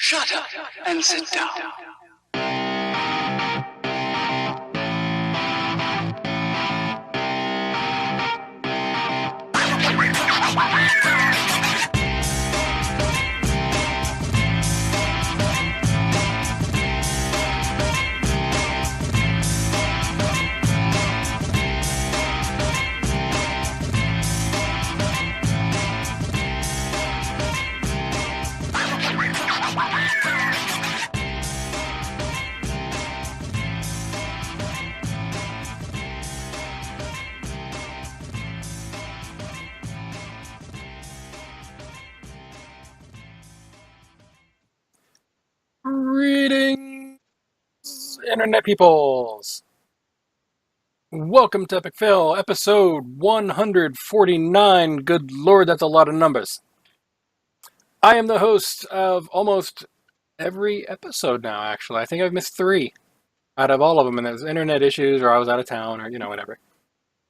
Shut up and sit down. Greetings, Internet peoples! Welcome to Epic Fail, episode 149. Good lord, that's a lot of numbers. I am the host of almost every episode now, actually. I think I've missed 3 out of all of them, and there's internet issues, or I was out of town, or, whatever.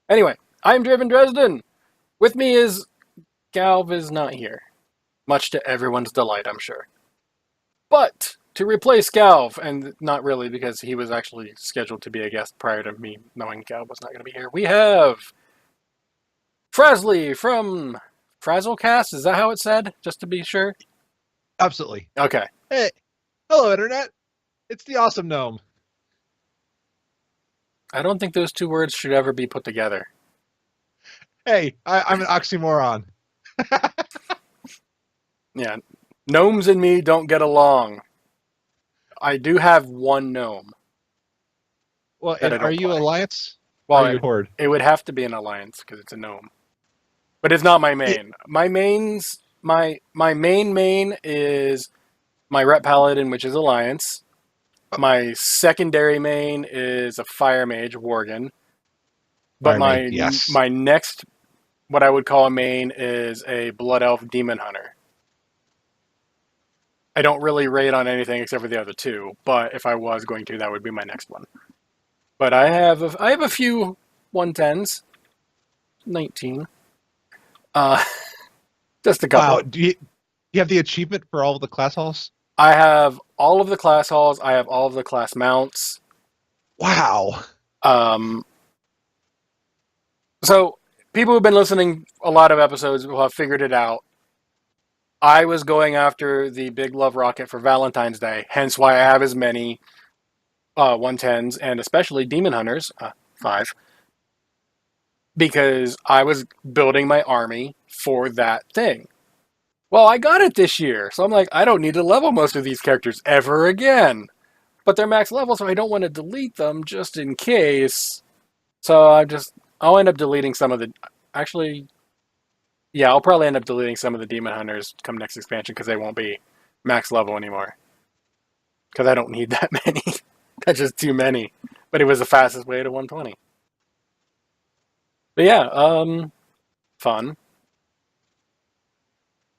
Anyway, I'm Draven Dresden. With me is... Galv is not here. Much to everyone's delight, I'm sure. But... to replace Galv, and not really because he was actually scheduled to be a guest prior to me knowing Galv was not going to be here, we have Frazley from Frazzlecast. Is that how it's said? Just to be sure? Absolutely. Okay. Hey, hello, Internet. It's the Awesome Gnome. I don't think those 2 words should ever be put together. Hey, I'm an oxymoron. Yeah. Gnomes and me don't get along. I do have one gnome. Well, and are you Alliance? Well, or are you Horde? It would have to be an Alliance because it's a gnome. But it's not my main. My main is my Rep Paladin, which is Alliance. My secondary main is a Fire Mage, Worgen. But my next, what I would call a main, is a Blood Elf Demon Hunter. I don't really raid on anything except for the other 2, but if I was going to, that would be my next one. But I have a few 110s. 19. Just a couple. Wow, do you have the achievement for all of the class halls? I have all of the class halls. I have all of the class mounts. Wow. So, people who've been listening a lot of episodes will have figured it out. I was going after the Big Love Rocket for Valentine's Day, hence why I have as many 110s, and especially Demon Hunters, 5, because I was building my army for that thing. Well, I got it this year, so I'm like, I don't need to level most of these characters ever again. But they're max level, so I don't want to delete them just in case. So I'll end up deleting some of the... Actually... yeah, I'll probably end up deleting some of the Demon Hunters come next expansion because they won't be max level anymore. Because I don't need that many. That's just too many. But it was the fastest way to 120. But yeah, fun.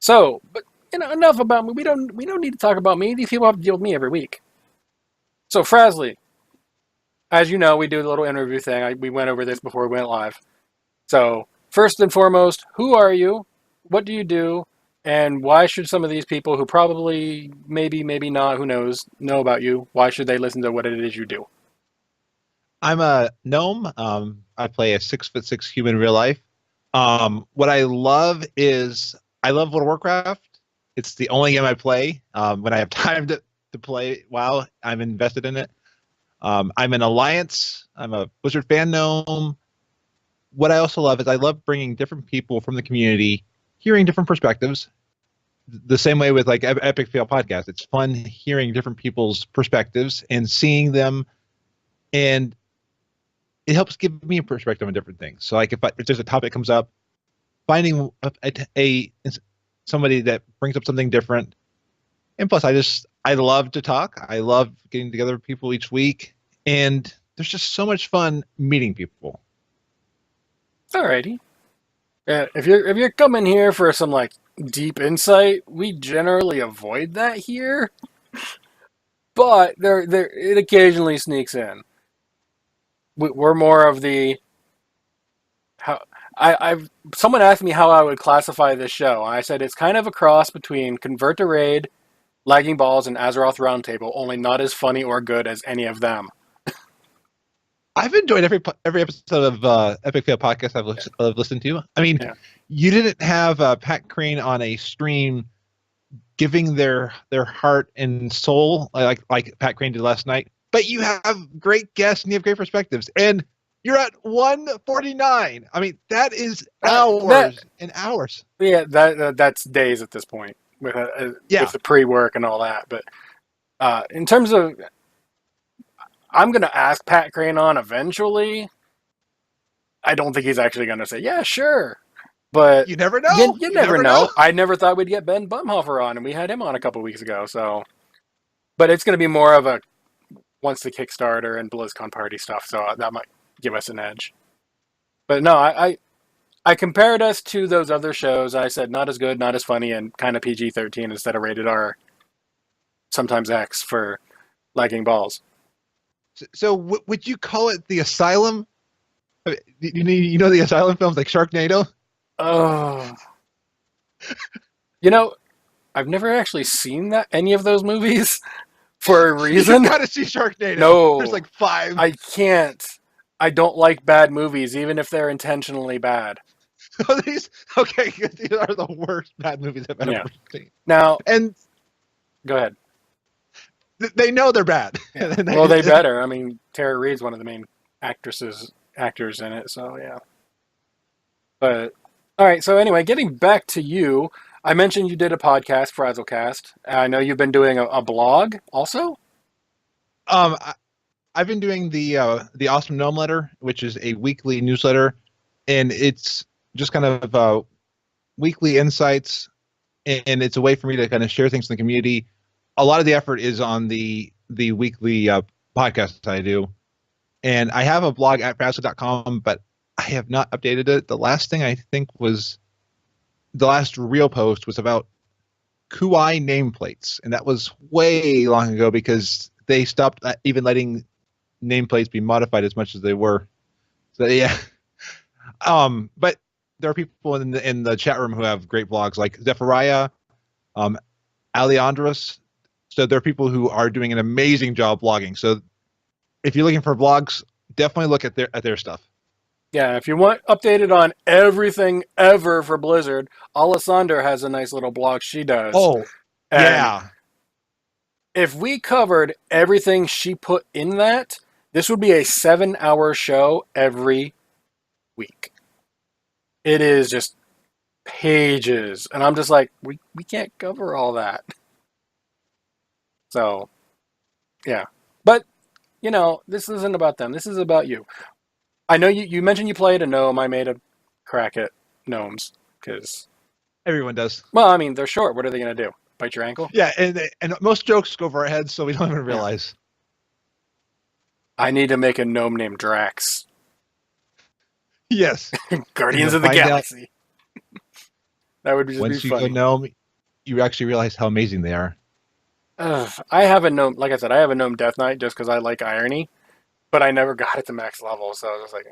So, but enough about me. We don't need to talk about me. These people have to deal with me every week. So, Frazley, as you know, we do a little interview thing. We went over this before we went live. So, first and foremost, who are you? What do you do? And why should some of these people who probably, maybe not, who knows, know about you? Why should they listen to what it is you do? I'm a gnome. I play a 6'6" human in real life. What I love is I love World of Warcraft. It's the only game I play. When I have time to play WoW, I'm invested in it. I'm an Alliance. I'm a Blizzard fan gnome. What I also love is I love bringing different people from the community, hearing different perspectives. The same way with like Epic Fail podcast. It's fun hearing different people's perspectives and seeing them, and it helps give me a perspective on different things. So like if there's a topic comes up, finding somebody that brings up something different. And plus I love to talk. I love getting together with people each week, and there's just so much fun meeting people. Alrighty. If you're coming here for some like deep insight, we generally avoid that here. But it occasionally sneaks in. We're more of the someone asked me how I would classify this show. I said it's kind of a cross between Convert to Raid Lagging Balls and Azeroth Roundtable, only not as funny or good as any of them. I've enjoyed every episode of Epic Fail Podcast I've listened to. I mean, Yeah. you didn't have Pat Crane on a stream giving their heart and soul like Pat Crane did last night, but you have great guests and you have great perspectives, and you're at 149. I mean, that is hours and hours. Yeah, that's days at this point with the pre-work and all that. But in terms of, I'm going to ask Pat Crane on eventually. I don't think he's actually going to say, yeah, sure. But you never know. You never know. I never thought we'd get Ben Bumhofer on, and we had him on a couple weeks ago. So, but it's going to be more of a once the Kickstarter and BlizzCon party stuff. So that might give us an edge. But no, I compared us to those other shows. I said not as good, not as funny, and kind of PG-13 instead of rated R, sometimes X for Lagging Balls. So would you call it the Asylum? You know the Asylum films like Sharknado? Oh. I've never actually seen any of those movies for a reason. You gotta see Sharknado. No. There's like 5. I can't. I don't like bad movies, even if they're intentionally bad. These are the worst bad movies I've ever seen. Now, and go ahead. They know they're bad. Yeah. Well, they better. I mean, Tara Reid's one of the main actors in it, so yeah. But all right, so anyway, getting back to you, I mentioned you did a podcast, Frazzlecast. I know you've been doing a blog also. I've been doing the Awesome Gnome Letter, which is a weekly newsletter, and it's just kind of weekly insights, and it's a way for me to kind of share things in the community. A lot of the effort is on the weekly podcast I do, and I have a blog at Frazley.com, but I have not updated it. The last thing I think was the last real post was about Kuai nameplates, and that was way long ago because they stopped even letting nameplates be modified as much as they were. So yeah, but there are people in the chat room who have great blogs like Zephyriah, Aleandros. So there are people who are doing an amazing job blogging. So if you're looking for blogs, definitely look at their stuff. Yeah, if you want updated on everything ever for Blizzard, Alessandra has a nice little blog she does. Oh, and yeah. If we covered everything she put in that, this would be a 7-hour show every week. It is just pages. And I'm just like, we can't cover all that. So, yeah. But, this isn't about them. This is about you. I know you mentioned you played a gnome. I made a crack at gnomes because everyone does. Well, I mean, they're short. What are they going to do? Bite your ankle? Yeah, and most jokes go over our heads, so we don't even realize. I need to make a gnome named Drax. Yes. Guardians of the Galaxy. That would just Once be you funny. go gnome, you actually realize how amazing they are. I have a gnome, like I said, I have a gnome Death Knight just because I like irony, but I never got it to max level, so I was just like,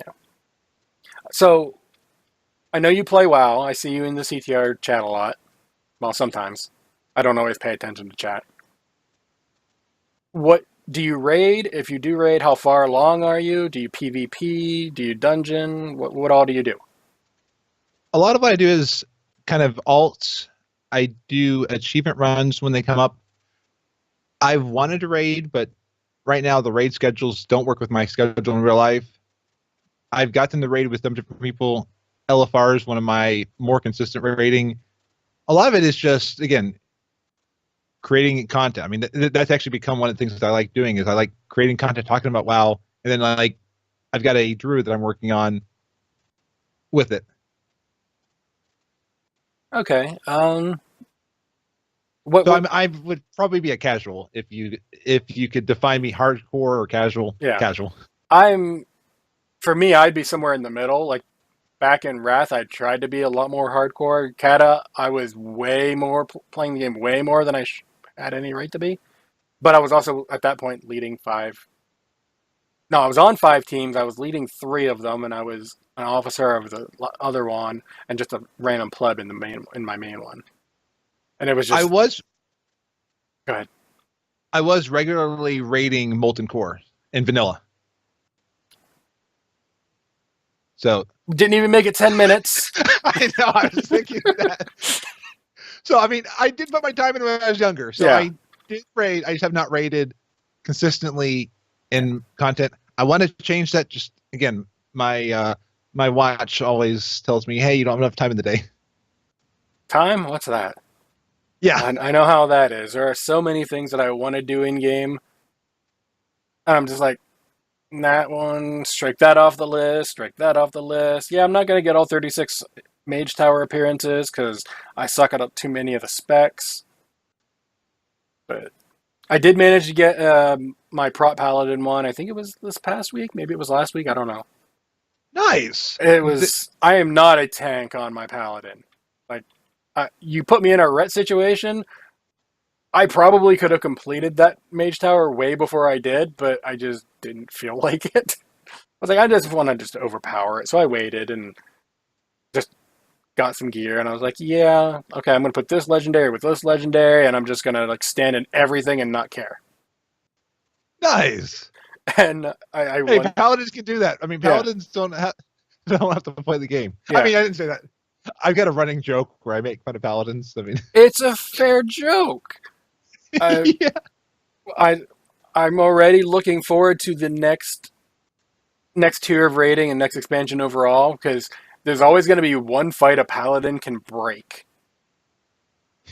yeah. So, I know you play WoW. I see you in the CTR chat a lot. Well, sometimes. I don't always pay attention to chat. What do you raid? If you do raid, how far along are you? Do you PvP? Do you dungeon? What all do you do? A lot of what I do is kind of alts. I do achievement runs when they come up. I've wanted to raid, but right now the raid schedules don't work with my schedule in real life. I've gotten the raid with some different people. LFR is one of my more consistent raiding. A lot of it is just, again, creating content. I mean, that's actually become one of the things that I like doing is I like creating content, talking about WoW, and then I've got a druid that I'm working on with it. Okay. I would probably be a casual if you could define me hardcore or casual. Yeah. Casual. For me, I'd be somewhere in the middle. Like back in Wrath, I tried to be a lot more hardcore. Kata, I was way more playing the game way more than I had any right to be. But I was also at that point leading 5. No, I was on 5 teams. I was leading 3 of them, and I was an officer of the other one, and just a random pleb in my main one. And it was I just was go ahead. I was regularly raiding Molten Core in vanilla. So Didn't even make it 10 minutes. I know, I was thinking that. So I mean, I did put my time in when I was younger. So Yeah. I did raid. I just have not raided consistently in content. I want to change that. Just again, my my watch always tells me, "Hey, you don't have enough time in the day." Time? What's that? Yeah, I know how that is. There are so many things that I want to do in game. And I'm just like, that one, strike that off the list, strike that off the list. Yeah, I'm not going to get all 36 Mage Tower appearances because I suck at too many of the specs. But I did manage to get my Prot Paladin one. I think it was this past week. Maybe it was last week. I don't know. nice. It was. I am not a tank on my Paladin. Like, you put me in a ret situation, I probably could have completed that Mage Tower way before I did, but I just didn't feel like it. I was like, I just want to just overpower it. So I waited and just got some gear, and I was like, yeah, okay, I'm going to put this legendary with this legendary, and I'm just going to like stand in everything and not care. Nice. And I Hey, won. paladins can do that. I mean, Yeah. paladins don't have to play the game. Yeah. I mean, I didn't say that. I've got a running joke where I make fun of paladins. I mean, It's a fair joke. yeah. I'm already looking forward to the next tier of rating and next expansion overall, because there's always going to be one fight a paladin can break.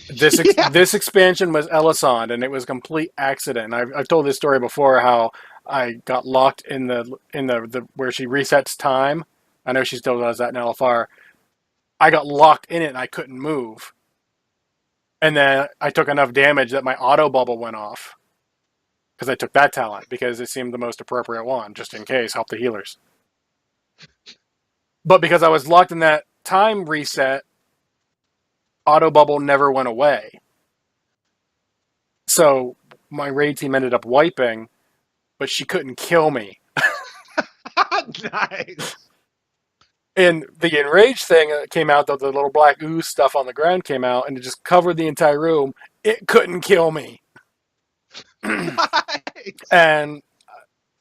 This expansion was Elisand, and it was a complete accident. I've told this story before, how I got locked in the where she resets time. I know she still does that in LFR. I got locked in it and I couldn't move. And then I took enough damage that my auto bubble went off. Because I took that talent, because it seemed the most appropriate one, just in case, help the healers. But because I was locked in that time reset, auto bubble never went away. So my raid team ended up wiping, but she couldn't kill me. Nice. And the enraged thing came out, though, the little black ooze stuff on the ground came out, and it just covered the entire room. It couldn't kill me. Nice. And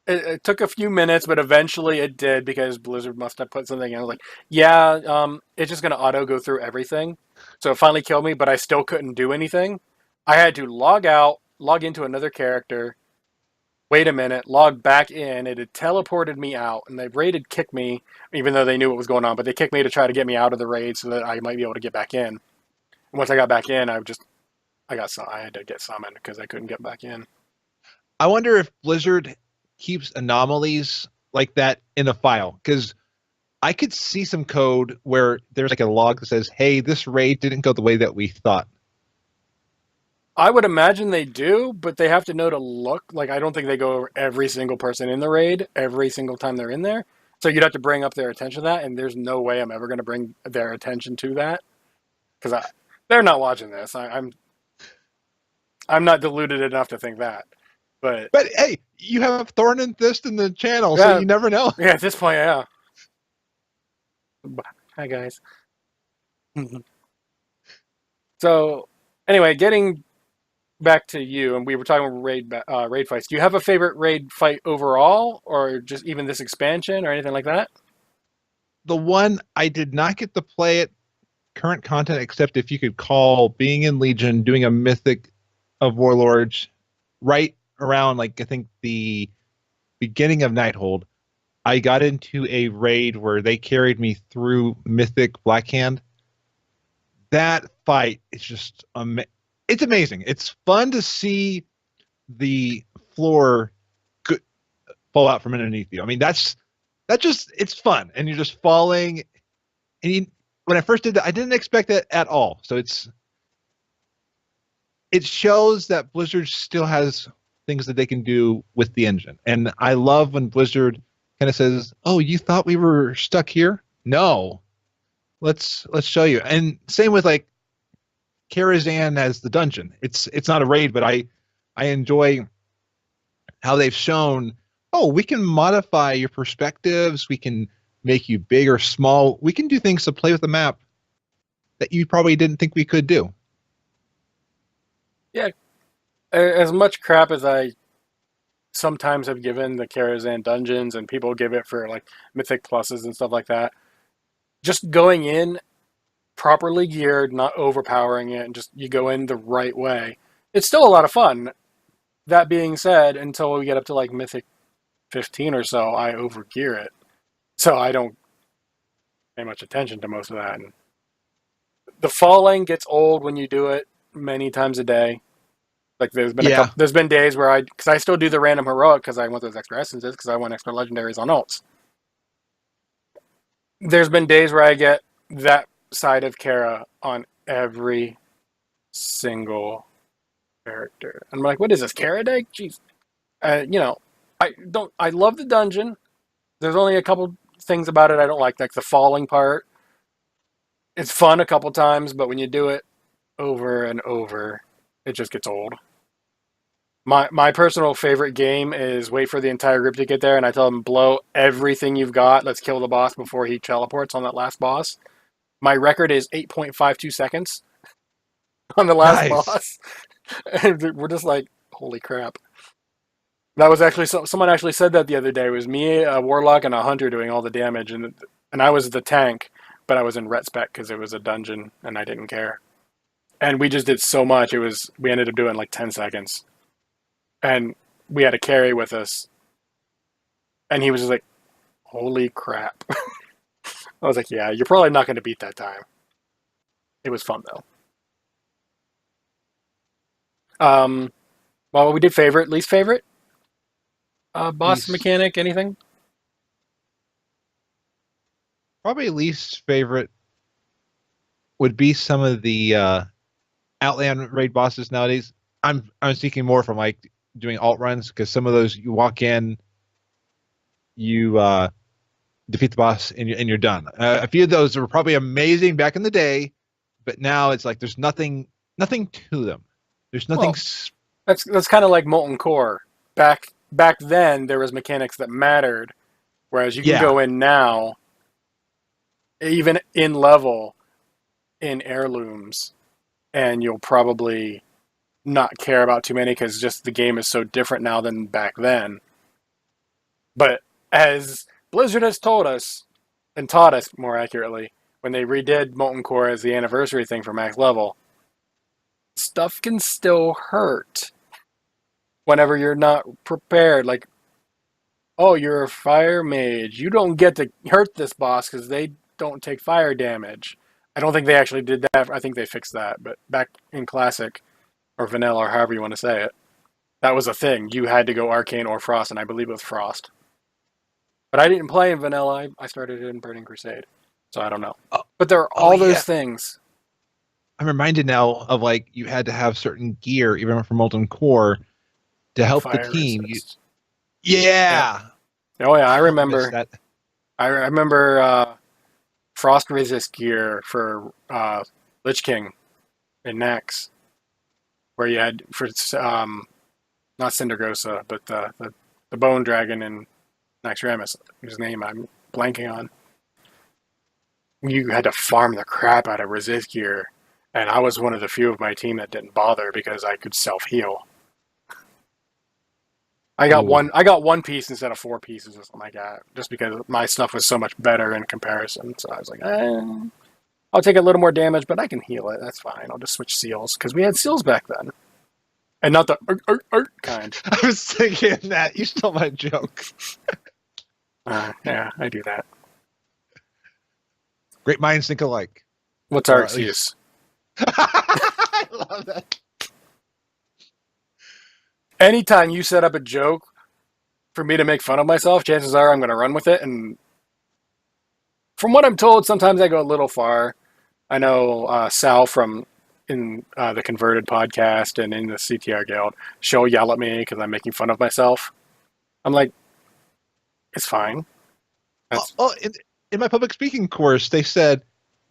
it took a few minutes, but eventually it did, because Blizzard must have put something in. I was like, yeah, it's just going to auto go through everything. So it finally killed me, but I still couldn't do anything. I had to log out, log into another character, wait a minute, log back in. It had teleported me out, and they raided kicked me, even though they knew what was going on, but they kicked me to try to get me out of the raid so that I might be able to get back in. And once I got back in, I had to get summoned because I couldn't get back in. I wonder if Blizzard keeps anomalies like that in a file, because I could see some code where there's like a log that says, hey, this raid didn't go the way that we thought. I would imagine they do, but they have to know to look. Like, I don't think they go over every single person in the raid every single time they're in there. So you'd have to bring up their attention to that, and there's no way I'm ever going to bring their attention to that, because they're not watching this. I'm not deluded enough to think that. But hey, you have Thorn and Thist in the channel, Yeah. so you never know. yeah, at this point, yeah. Hi, guys. So, anyway, getting back to you, and we were talking about raid fights. Do you have a favorite raid fight overall, or just even this expansion, or anything like that? The one I did not get to play it current content, except if you could call being in Legion, doing a Mythic of Warlords right around, like, I think the beginning of Nighthold. I got into a raid where they carried me through Mythic Blackhand. That fight is just it's amazing. It's fun to see the floor fall out from underneath you. I mean, it's fun, and you're just falling. And when I first did that, I didn't expect that at all. So it shows that Blizzard still has things that they can do with the engine. And I love when Blizzard kind of says, "Oh, you thought we were stuck here? No, let's show you." And same with like Karazhan as the dungeon. It's not a raid, but I enjoy how they've shown, oh, we can modify your perspectives, we can make you big or small, we can do things to play with the map that you probably didn't think we could do. Yeah, as much crap as I sometimes have given the Karazhan dungeons, and people give it for like mythic pluses and stuff like that. Just going in properly geared, not overpowering it, and just you go in the right way. It's still a lot of fun. That being said, until we get up to like Mythic 15 or so, I overgear it. So I don't pay much attention to most of that. And the falling gets old when you do it many times a day. Like Yeah. there's been days where because I still do the random heroic because I want those extra essences because I want extra legendaries on ults. There's been days where I get that side of Kara on every single character. I'm like, what is this, Kara Day? Jeez. You know, I love the dungeon. There's only a couple things about it I don't like the falling part. It's fun a couple times, but when you do it over and over, it just gets old. My personal favorite game is wait for the entire group to get there, and I tell them blow everything you've got. Let's kill the boss before he teleports on that last boss. My record is 8.52 seconds on the last Nice. boss, and we're just like, holy crap! That was actually someone actually said that the other day. It was me, a warlock, and a hunter doing all the damage, and I was the tank, but I was in ret spec because it was a dungeon, and I didn't care. And we just did so much. We ended up doing like 10 seconds, and we had a carry with us, and he was just like, "Holy crap!" I was like, "Yeah, you're probably not going to beat that time." It was fun though. Well, we did favorite, least favorite, boss Least mechanic, anything? Probably least favorite would be some of the Outland raid bosses nowadays. I'm speaking more from like doing alt runs because some of those you walk in, you defeat the boss and you're done. A few of those were probably amazing back in the day, but now it's like there's nothing to them. There's nothing. Well, that's kind of like Molten Core. Back then, there was mechanics that mattered, whereas you can Yeah, go in now, even in level, in heirlooms, and you'll probably not care about too many because just the game is so different now than back then. But as Blizzard has told us, and taught us more accurately, when they redid Molten Core as the anniversary thing for max level, stuff can still hurt whenever you're not prepared. Like, oh, you're a fire mage. You don't get to hurt this boss because they don't take fire damage. I don't think they actually did that. I think they fixed that. But back in Classic, or Vanilla, or however you want to say it, that was a thing. You had to go Arcane or Frost, and I believe it was Frost. But I didn't play in Vanilla. I started in Burning Crusade. So I don't know. oh, But there are oh all yeah. those things. I'm reminded now of like you had to have certain gear even for Molten Core to Like help the fire team. resist. Yeah. Yeah. Oh, yeah. I Oh, I missed remember. that. I remember frost resist gear for Lich King in Nax, where you had for not Cindergosa, but the Bone Dragon in Naxxramas, whose name I'm blanking on. You had to farm the crap out of resist gear, and I was one of the few of my team that didn't bother because I could self heal. Oh, I got one piece instead of four pieces or something like that, just because my stuff was so much better in comparison. So I was like, I'll take a little more damage, but I can heal it. That's fine. I'll just switch seals because we had seals back then, and not the kind. I was thinking that you stole my joke. Yeah, I do that. Great minds think alike. What's our Or at excuse? I love that. Anytime you set up a joke for me to make fun of myself, chances are I'm going to run with it. And from what I'm told, sometimes I go a little far. I know Sal from in the Converted podcast and in the CTR Guild, she'll yell at me because I'm making fun of myself. I'm like, it's fine. In my public speaking course, they said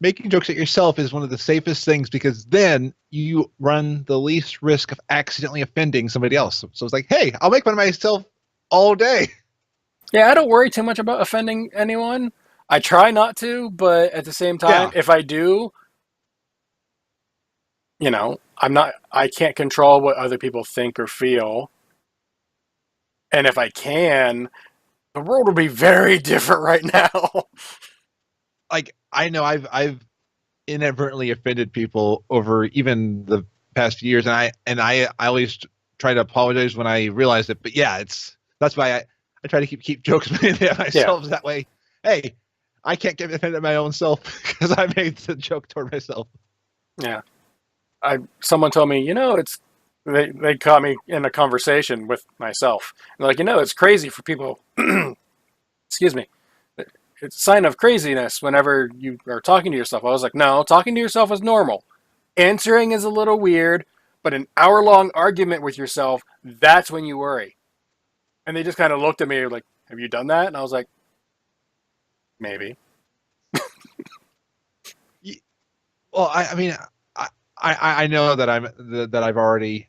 making jokes at yourself is one of the safest things because then you run the least risk of accidentally offending somebody else. So it's like, hey, I'll make fun of myself all day. Yeah, I don't worry too much about offending anyone. I try not to, but at the same time, Yeah. if I do, you know, I can't control what other people think or feel. And if I can, the world would be very different right now. Like, I know I've inadvertently offended people over even the past few years, and I always try to apologize when I realize it. But yeah, that's why I try to keep jokes made at myself that way. Hey, I can't get offended at my own self because I made the joke toward myself. Yeah. Someone told me, they caught me in a conversation with myself. They're like, it's crazy for people. Excuse me. It's a sign of craziness whenever you are talking to yourself. I was like, no, talking to yourself is normal. Answering is a little weird, but an hour-long argument with yourself, that's when you worry. And they just kind of looked at me like, have you done that? And I was like, maybe. Well, I mean, I know that I've already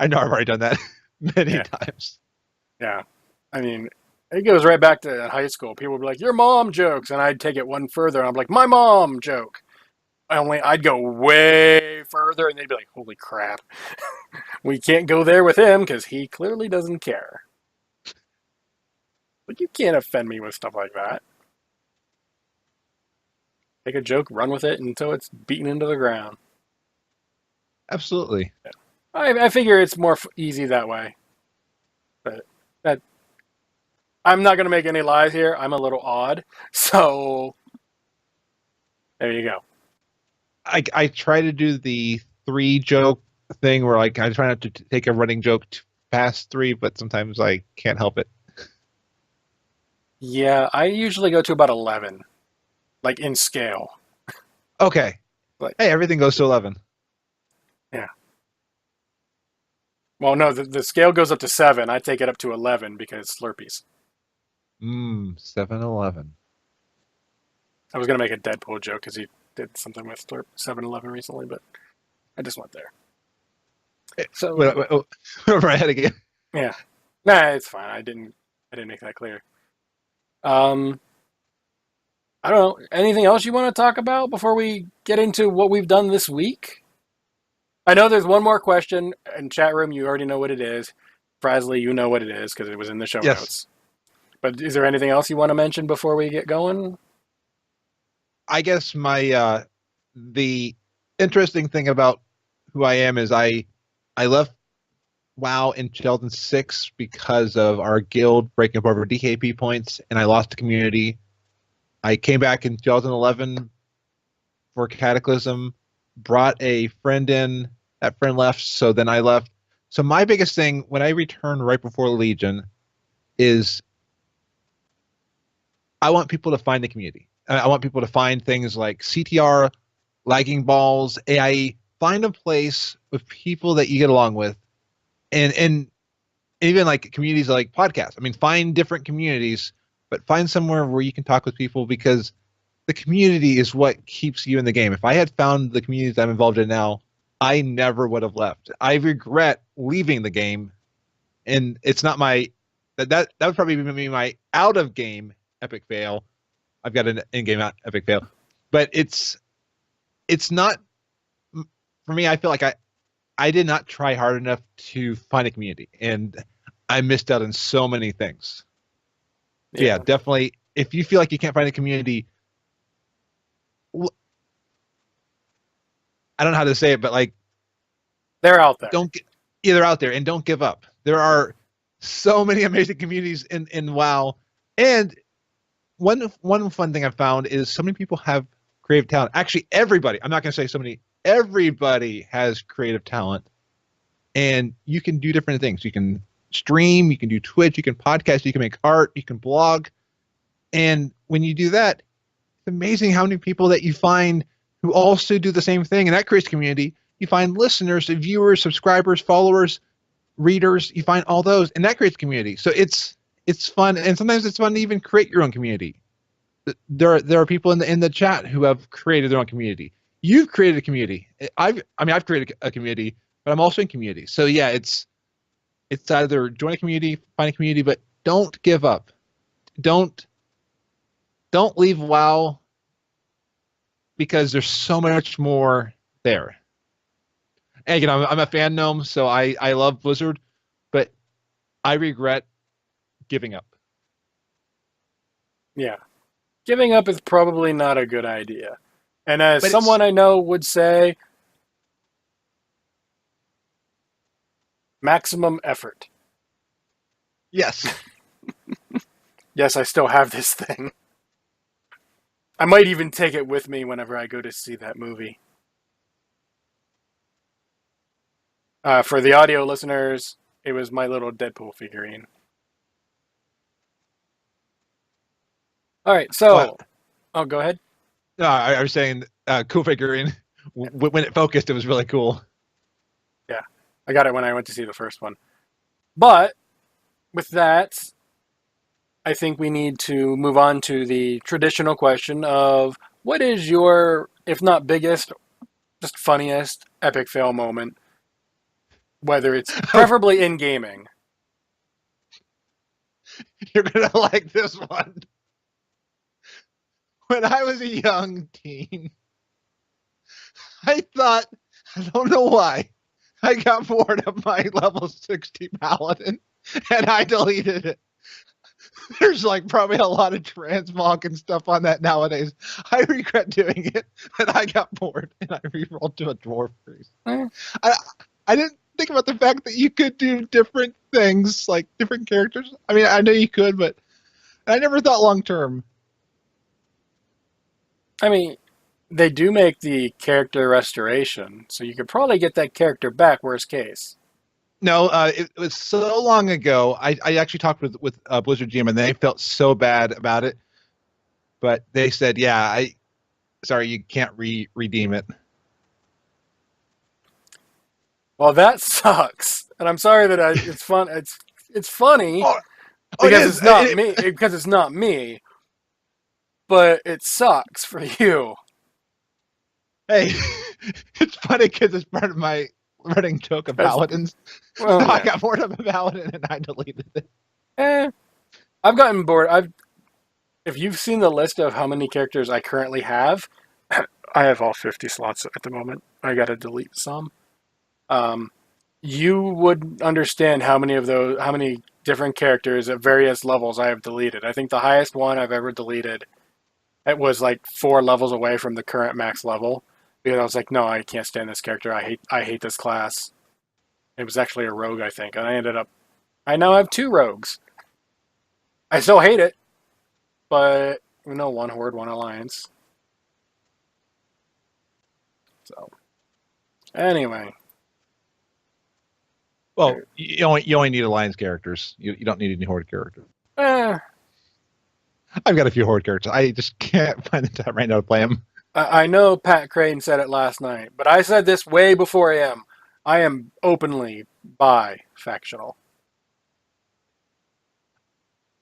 I know I've already done that many times. Yeah. I mean, it goes right back to high school. People would be like, your mom jokes. And I'd take it one further. And I'm like, my mom joke. I'd go way further. And they'd be like, holy crap. We can't go there with him because he clearly doesn't care. But you can't offend me with stuff like that. Take a joke, run with it until it's beaten into the ground. Absolutely. Yeah. I figure it's more easy that way. But I'm not going to make any lies here. I'm a little odd. So there you go. I try to do the 3 joke thing where like I try not to take a running joke past 3, but sometimes I can't help it. Yeah, I usually go to about 11, like in scale. Okay. Hey, everything goes to 11. Yeah. Well, no, the scale goes up to 7. I take it up to 11 because Slurpees. 7-Eleven. I was going to make a Deadpool joke because he did something with 7-Eleven recently, but I just went there. So went over my head again. Yeah. Nah, it's fine. I didn't make that clear. I don't know. Anything else you want to talk about before we get into what we've done this week? I know there's one more question in chat room. You already know what it is. Frazley, you know what it is because it was in the show notes. But is there anything else you want to mention before we get going? I guess my the interesting thing about who I am is I left WoW in 2006 because of our guild breaking up over DKP points, and I lost the community. I came back in 2011 for Cataclysm, brought a friend in. That friend left, so then I left. So my biggest thing when I returned right before Legion is I want people to find the community. I want people to find things like CTR, lagging balls, AIE. Find a place with people that you get along with, and even like communities like podcasts. I mean, find different communities, but find somewhere where you can talk with people because the community is what keeps you in the game. If I had found the communities I'm involved in now, I never would have left. I regret leaving the game, and it's not my that would probably be my out of game epic fail. I've got an in-game epic fail, but it's not for me. I feel like I did not try hard enough to find a community, and I missed out on so many things. Yeah, definitely. If you feel like you can't find a community, I don't know how to say it, but like they're out there. They're out there, and don't give up. There are so many amazing communities in WoW, and one fun thing I've found is so many people have creative talent. Actually, everybody. I'm not going to say so many. Everybody has creative talent, and you can do different things. You can stream, you can do Twitch, you can podcast, you can make art, you can blog, and when you do that, it's amazing how many people that you find who also do the same thing, and that creates community. You find listeners, viewers, subscribers, followers, readers. You find all those, and that creates community. So it's fun, and sometimes it's fun to even create your own community. There are people in the chat who have created their own community. You've created a community. I've created a community, but I'm also in community. So yeah, it's either join a community, find a community, but don't give up. Don't don't leave WoW because there's so much more there. And again, I'm a fan gnome, so I love Blizzard, but I regret giving up. Yeah. Giving up is probably not a good idea. And as But someone I know would say, maximum effort. Yes. Yes, I still have this thing. I might even take it with me whenever I go to see that movie. For the audio listeners, it was my little Deadpool figurine. All right, so... Well, oh, go ahead. no, I was saying cool figurine. When it focused, it was really cool. Yeah, I got it when I went to see the first one. But, with that, I think we need to move on to the traditional question of what is your, if not biggest, just funniest epic fail moment? Whether it's preferably in gaming. You're going to like this one. When I was a young teen, I thought, I don't know why, I got bored of my level 60 paladin and I deleted it. There's like probably a lot of transmog and stuff on that nowadays. I regret doing it, and I got bored and I rerolled to a dwarf priest. I didn't think about the fact that you could do different things, like different characters. I mean, I know you could, but I never thought long term. I mean, they do make the character restoration, so you could probably get that character back, worst case. No, it was so long ago. I actually talked with Blizzard GM, and they felt so bad about it. But they said, yeah, sorry, you can't redeem it. Well, that sucks. And I'm sorry that it's fun. It's funny because it's not me. Because it's not me. But it sucks for you. Hey, it's funny because it's part of my running joke of paladins. Well, so I got bored of a paladin and I deleted it. I've gotten bored. If you've seen the list of how many characters I currently have, I have all 50 slots at the moment. I got to delete some. You would understand how many different characters at various levels I have deleted. I think the highest one I've ever deleted, it was like 4 levels away from the current max level. Because I was like, no, I can't stand this character. I hate this class. It was actually a rogue, I think. And I now have 2 rogues. I still hate it. But, 1 Horde, 1 Alliance. So, anyway. Well, you only need Alliance characters. You don't need any Horde characters. I've got a few Horde characters. I just can't find the time right now to play them. I know Pat Crane said it last night, but I said this way before I am. I am openly bi-factional.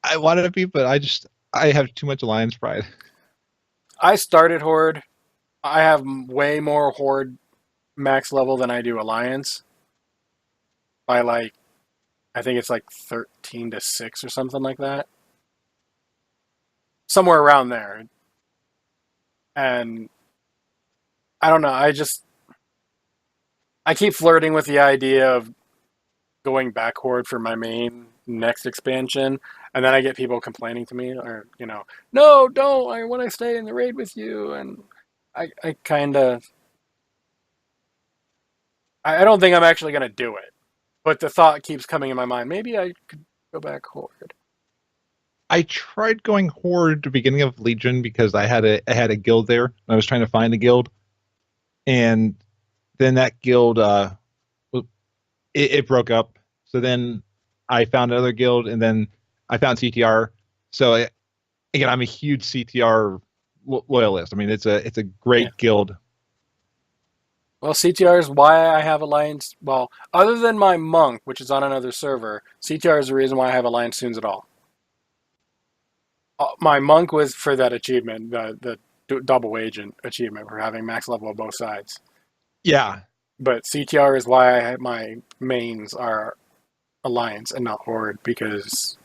I wanted to be, but I have too much Alliance pride. I started Horde. I have way more Horde max level than I do Alliance. By I think it's 13 to 6 or something like that. Somewhere around there. And I don't know, I keep flirting with the idea of going back Horde for my main next expansion, and then I get people complaining to me, or, no, don't, I want to stay in the raid with you, and I don't think I'm actually going to do it, but the thought keeps coming in my mind, maybe I could go back Horde. I tried going Horde at the beginning of Legion because I had a guild there. I was trying to find a guild, and then that guild it broke up. So then I found another guild, and then I found CTR. So again, I'm a huge CTR loyalist. I mean, it's a great guild. Well, CTR is why I have Alliance. Well, other than my monk, which is on another server, CTR is the reason why I have Alliance Tunes at all. My monk was for that achievement, the double agent achievement for having max level of both sides. Yeah. But CTR is why my mains are Alliance and not Horde, because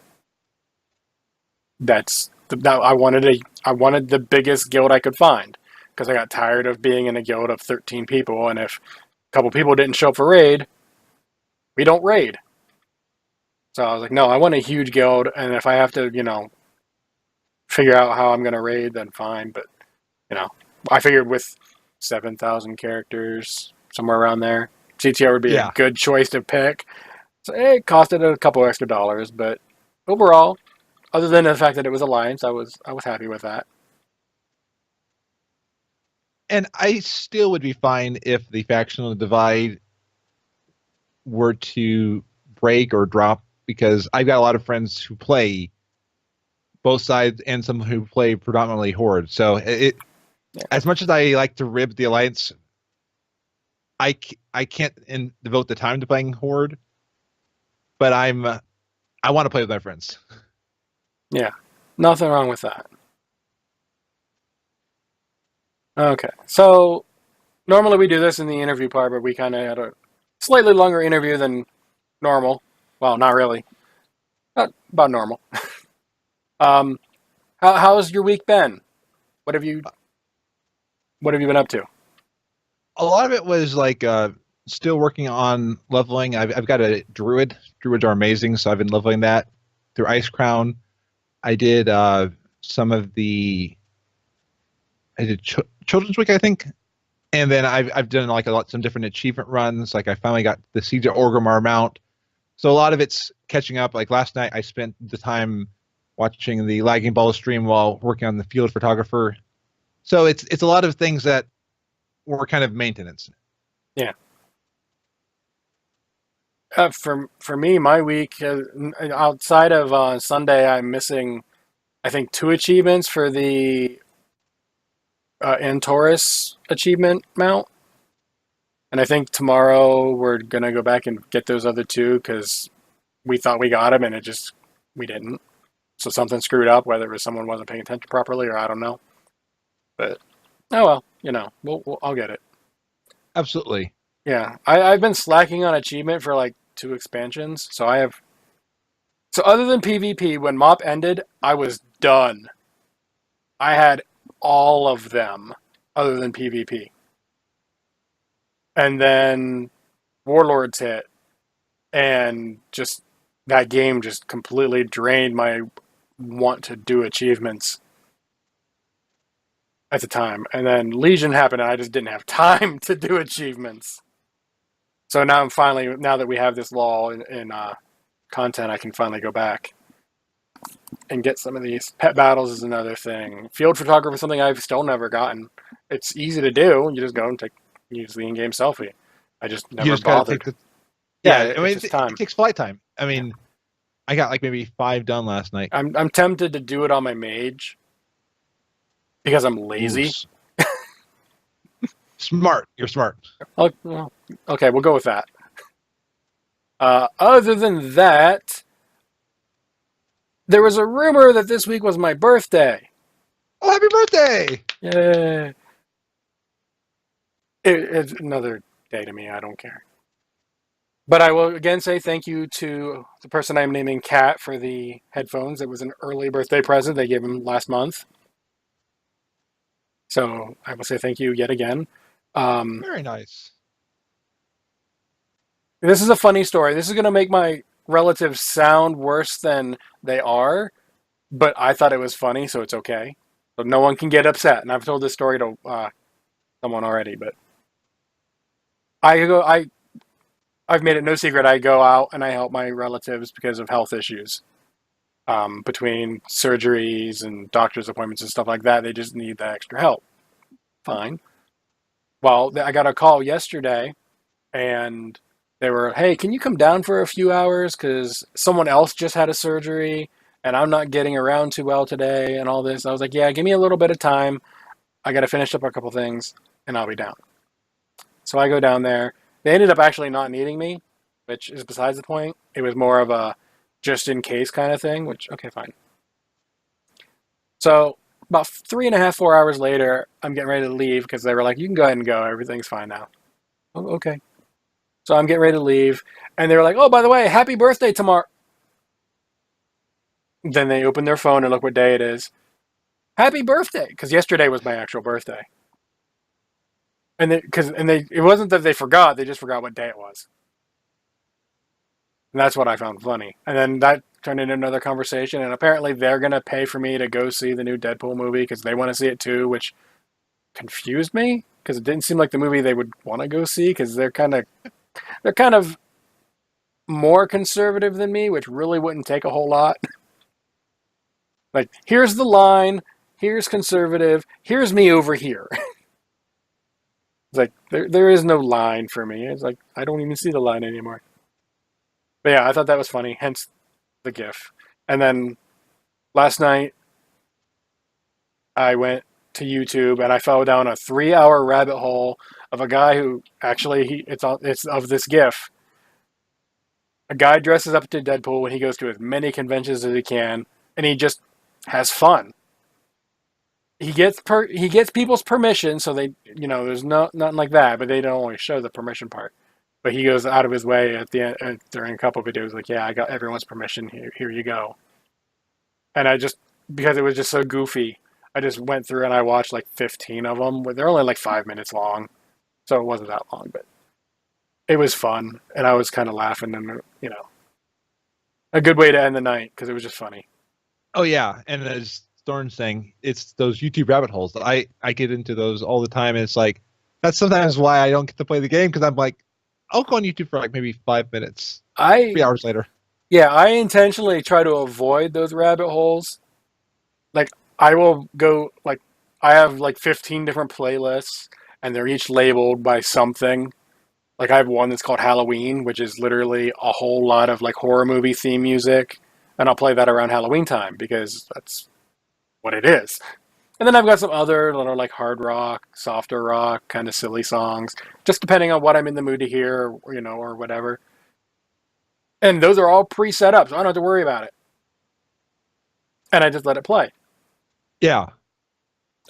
I wanted I wanted the biggest guild I could find because I got tired of being in a guild of 13 people, and if a couple people didn't show up for raid, we don't raid. So I was like, no, I want a huge guild, and if I have to, figure out how I'm going to raid, then fine. But, I figured with 7,000 characters, somewhere around there, CTR would be a good choice to pick. So it costed a couple extra dollars, but overall, other than the fact that it was Alliance, I was happy with that. And I still would be fine if the factional divide were to break or drop, because I've got a lot of friends who play both sides and some who play predominantly Horde. So as much as I like to rib the Alliance, I can't devote the time to playing Horde, but I want to play with my friends. Yeah, nothing wrong with that. Okay, so normally we do this in the interview part, but we kind of had a slightly longer interview than normal. Well, not really. About normal. How's your week been? What have you been up to? A lot of it was like still working on leveling. I've got a druid. Druids are amazing, so I've been leveling that through Ice Crown. I did some of the Children's Week, I think, and then I've done like some different achievement runs. Like I finally got the Siege of Orgrimmar mount, so a lot of it's catching up. Like last night, I spent the time watching the Lagging Ball stream while working on the Field Photographer. So it's a lot of things that were kind of maintenance. Yeah. For me, my week outside of Sunday, I'm missing, I think, 2 achievements for the Antaurus achievement mount, and I think tomorrow we're gonna go back and get those other 2 because we thought we got them and we didn't. So something screwed up, whether it was someone wasn't paying attention properly or I don't know. But oh well, I'll get it. Absolutely. Yeah, I've been slacking on achievement for like 2 expansions, so other than PvP, when MoP ended, I was done. I had all of them other than PvP. And then Warlords hit, and just that game just completely drained my want to do achievements at the time. And then Legion happened, and I just didn't have time to do achievements. So now now that we have this law in content, I can finally go back and get some of these. Pet battles is another thing. Field photography is something I've still never gotten. It's easy to do. You just go and use the in-game selfie. I just never bothered. It takes flight time. I mean, I got like maybe 5 done last night. I'm tempted to do it on my mage because I'm lazy. Smart. You're smart. Okay, we'll go with that. Other than that, there was a rumor that this week was my birthday. Oh, happy birthday! Yeah. It's another day to me. I don't care. But I will again say thank you to the person I'm naming Kat for the headphones. It was an early birthday present they gave him last month. So I will say thank you yet again. Very nice. This is a funny story. This is going to make my relatives sound worse than they are, but I thought it was funny, so it's okay. So no one can get upset. And I've told this story to someone already, but I've made it no secret. I go out and I help my relatives because of health issues. Between surgeries and doctor's appointments and stuff like that, they just need that extra help. Fine. Well, I got a call yesterday, and they were, hey, can you come down for a few hours? Because someone else just had a surgery, and I'm not getting around too well today and all this. I was like, yeah, give me a little bit of time. I got to finish up a couple things, and I'll be down. So I go down there. They ended up actually not needing me, which is besides the point. It was more of a just-in-case kind of thing, which, okay, fine. So about 3.5, 4 hours later, I'm getting ready to leave because they were like, you can go ahead and go. Everything's fine now. Oh, okay. So I'm getting ready to leave, and they were like, oh, by the way, happy birthday tomorrow. Then they open their phone and look what day it is. happy birthday, because yesterday was my actual birthday. And it wasn't that they forgot, they just forgot what day it was. And that's what I found funny. And then that turned into another conversation, and apparently they're going to pay for me to go see the new Deadpool movie because they want to see it too, which confused me because it didn't seem like the movie they would want to go see because they're kind of more conservative than me, which really wouldn't take a whole lot. Like, here's the line, here's conservative, here's me over here. It's like, there is no line for me. It's like, I don't even see the line anymore. But yeah, I thought that was funny, hence the GIF. And then last night, I went to YouTube and I fell down a 3-hour rabbit hole of a guy who actually, it's of this GIF. A guy dresses up to Deadpool when he goes to as many conventions as he can, and he just has fun. He gets people's permission, so they, there's nothing like that, but they don't always show the permission part. But he goes out of his way at the end during a couple of videos, like, yeah, I got everyone's permission. Here you go. And because it was just so goofy, I just went through and I watched like 15 of them. They're only like 5 minutes long, so it wasn't that long, but it was fun, and I was kind of laughing, and a good way to end the night because it was just funny. Oh yeah, and as Thorne's saying, it's those YouTube rabbit holes that I get into those all the time, and it's like that's sometimes why I don't get to play the game because I'm like, I'll go on YouTube for like maybe 5 minutes. 3 hours later. Yeah, I intentionally try to avoid those rabbit holes. Like, I will go, like, I have like 15 different playlists, and they're each labeled by something. Like, I have one that's called Halloween, which is literally a whole lot of like horror movie theme music, and I'll play that around Halloween time because that's what it is. And then I've got some other that are like hard rock, softer rock, kind of silly songs, just depending on what I'm in the mood to hear, or whatever. And those are all pre-set up, so I don't have to worry about it. And I just let it play. Yeah.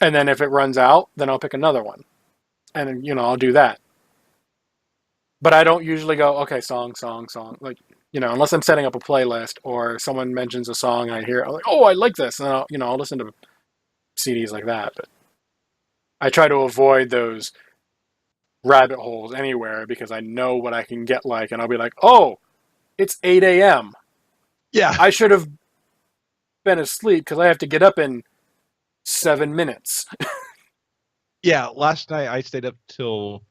And then if it runs out, then I'll pick another one. And, I'll do that. But I don't usually go, okay, song. Like, unless I'm setting up a playlist or someone mentions a song I hear, I'm like, oh, I like this. And I'll listen to CDs like that. But I try to avoid those rabbit holes anywhere because I know what I can get like. And I'll be like, oh, it's 8 a.m. Yeah. I should have been asleep because I have to get up in 7 minutes. Yeah, last night I stayed up till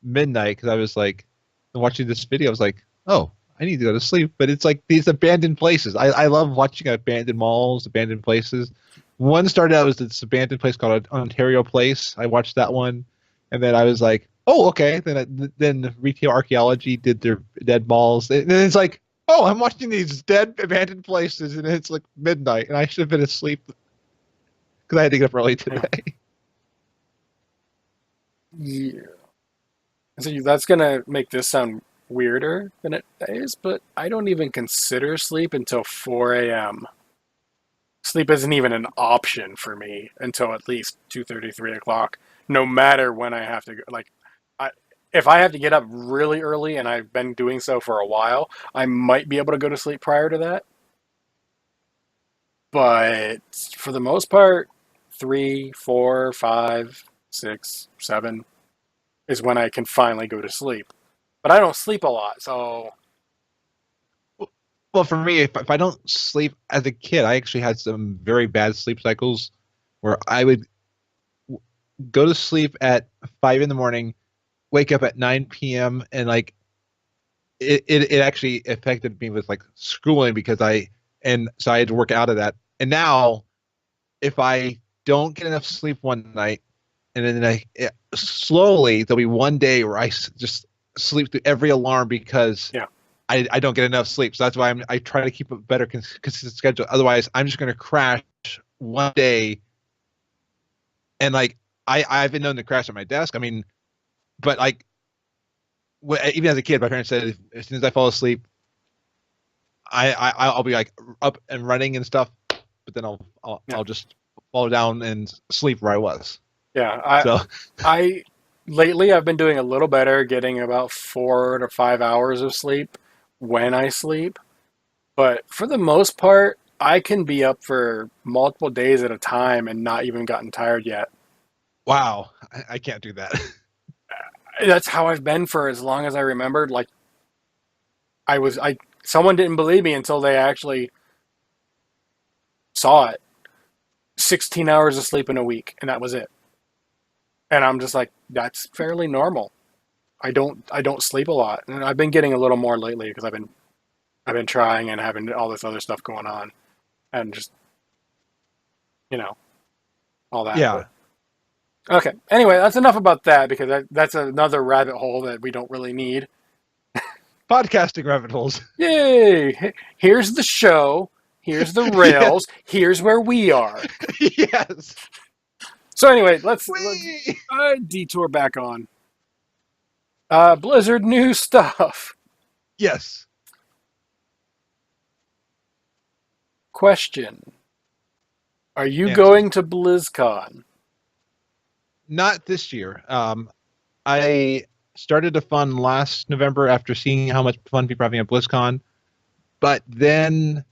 midnight because I was like watching this video. I was like, oh, I need to go to sleep. But it's like these abandoned places. I love watching abandoned malls, abandoned places. One started out as this abandoned place called Ontario Place. I watched that one, and then I was like, oh, okay. Then Retail Archaeology did their dead malls, and then it's like, oh, I'm watching these dead abandoned places, and it's like midnight, and I should have been asleep because I had to get up early today. Yeah. So that's going to make this sound weirder than it is, but I don't even consider sleep until 4 a.m. Sleep isn't even an option for me until at least 2:30, 3 o'clock, no matter when I have to go. Like, if I have to get up really early, and I've been doing so for a while, I might be able to go to sleep prior to that. But for the most part, 3, 4, 5, 6, 7 is when I can finally go to sleep. But I don't sleep a lot, so... Well, for me, if I don't sleep as a kid, I actually had some very bad sleep cycles where I would go to sleep at 5 in the morning, wake up at 9 p.m., and like it actually affected me with like schooling so I had to work out of that. And now, if I don't get enough sleep one night, and then slowly there'll be one day where I just sleep through every alarm because I don't get enough sleep. So that's why I try to keep a better consistent schedule. Otherwise, I'm just going to crash one day. And like I've been known to crash at my desk. I mean, but like even as a kid, my parents said as soon as I fall asleep, I'll be like up and running and stuff. But then I'll just fall down and sleep where I was. Yeah, lately I've been doing a little better, getting about 4 to 5 hours of sleep when I sleep. But for the most part, I can be up for multiple days at a time and not even gotten tired yet. Wow, I can't do that. That's how I've been for as long as I remembered. Like someone didn't believe me until they actually saw it. 16 hours of sleep in a week, and that was it. And I'm just like, that's fairly normal. I don't sleep a lot, and I've been getting a little more lately because I've been trying and having all this other stuff going on, and just all that. Yeah. Okay. Anyway, that's enough about that because that's another rabbit hole that we don't really need. Podcasting rabbit holes. Yay! Here's the show. Here's the rails. Here's where we are. Yes. So anyway, let's detour back on. Blizzard new stuff. Yes. Question. Are you Answer. going to BlizzCon? Not this year. I started a fund last November after seeing how much fun people are having at BlizzCon, but then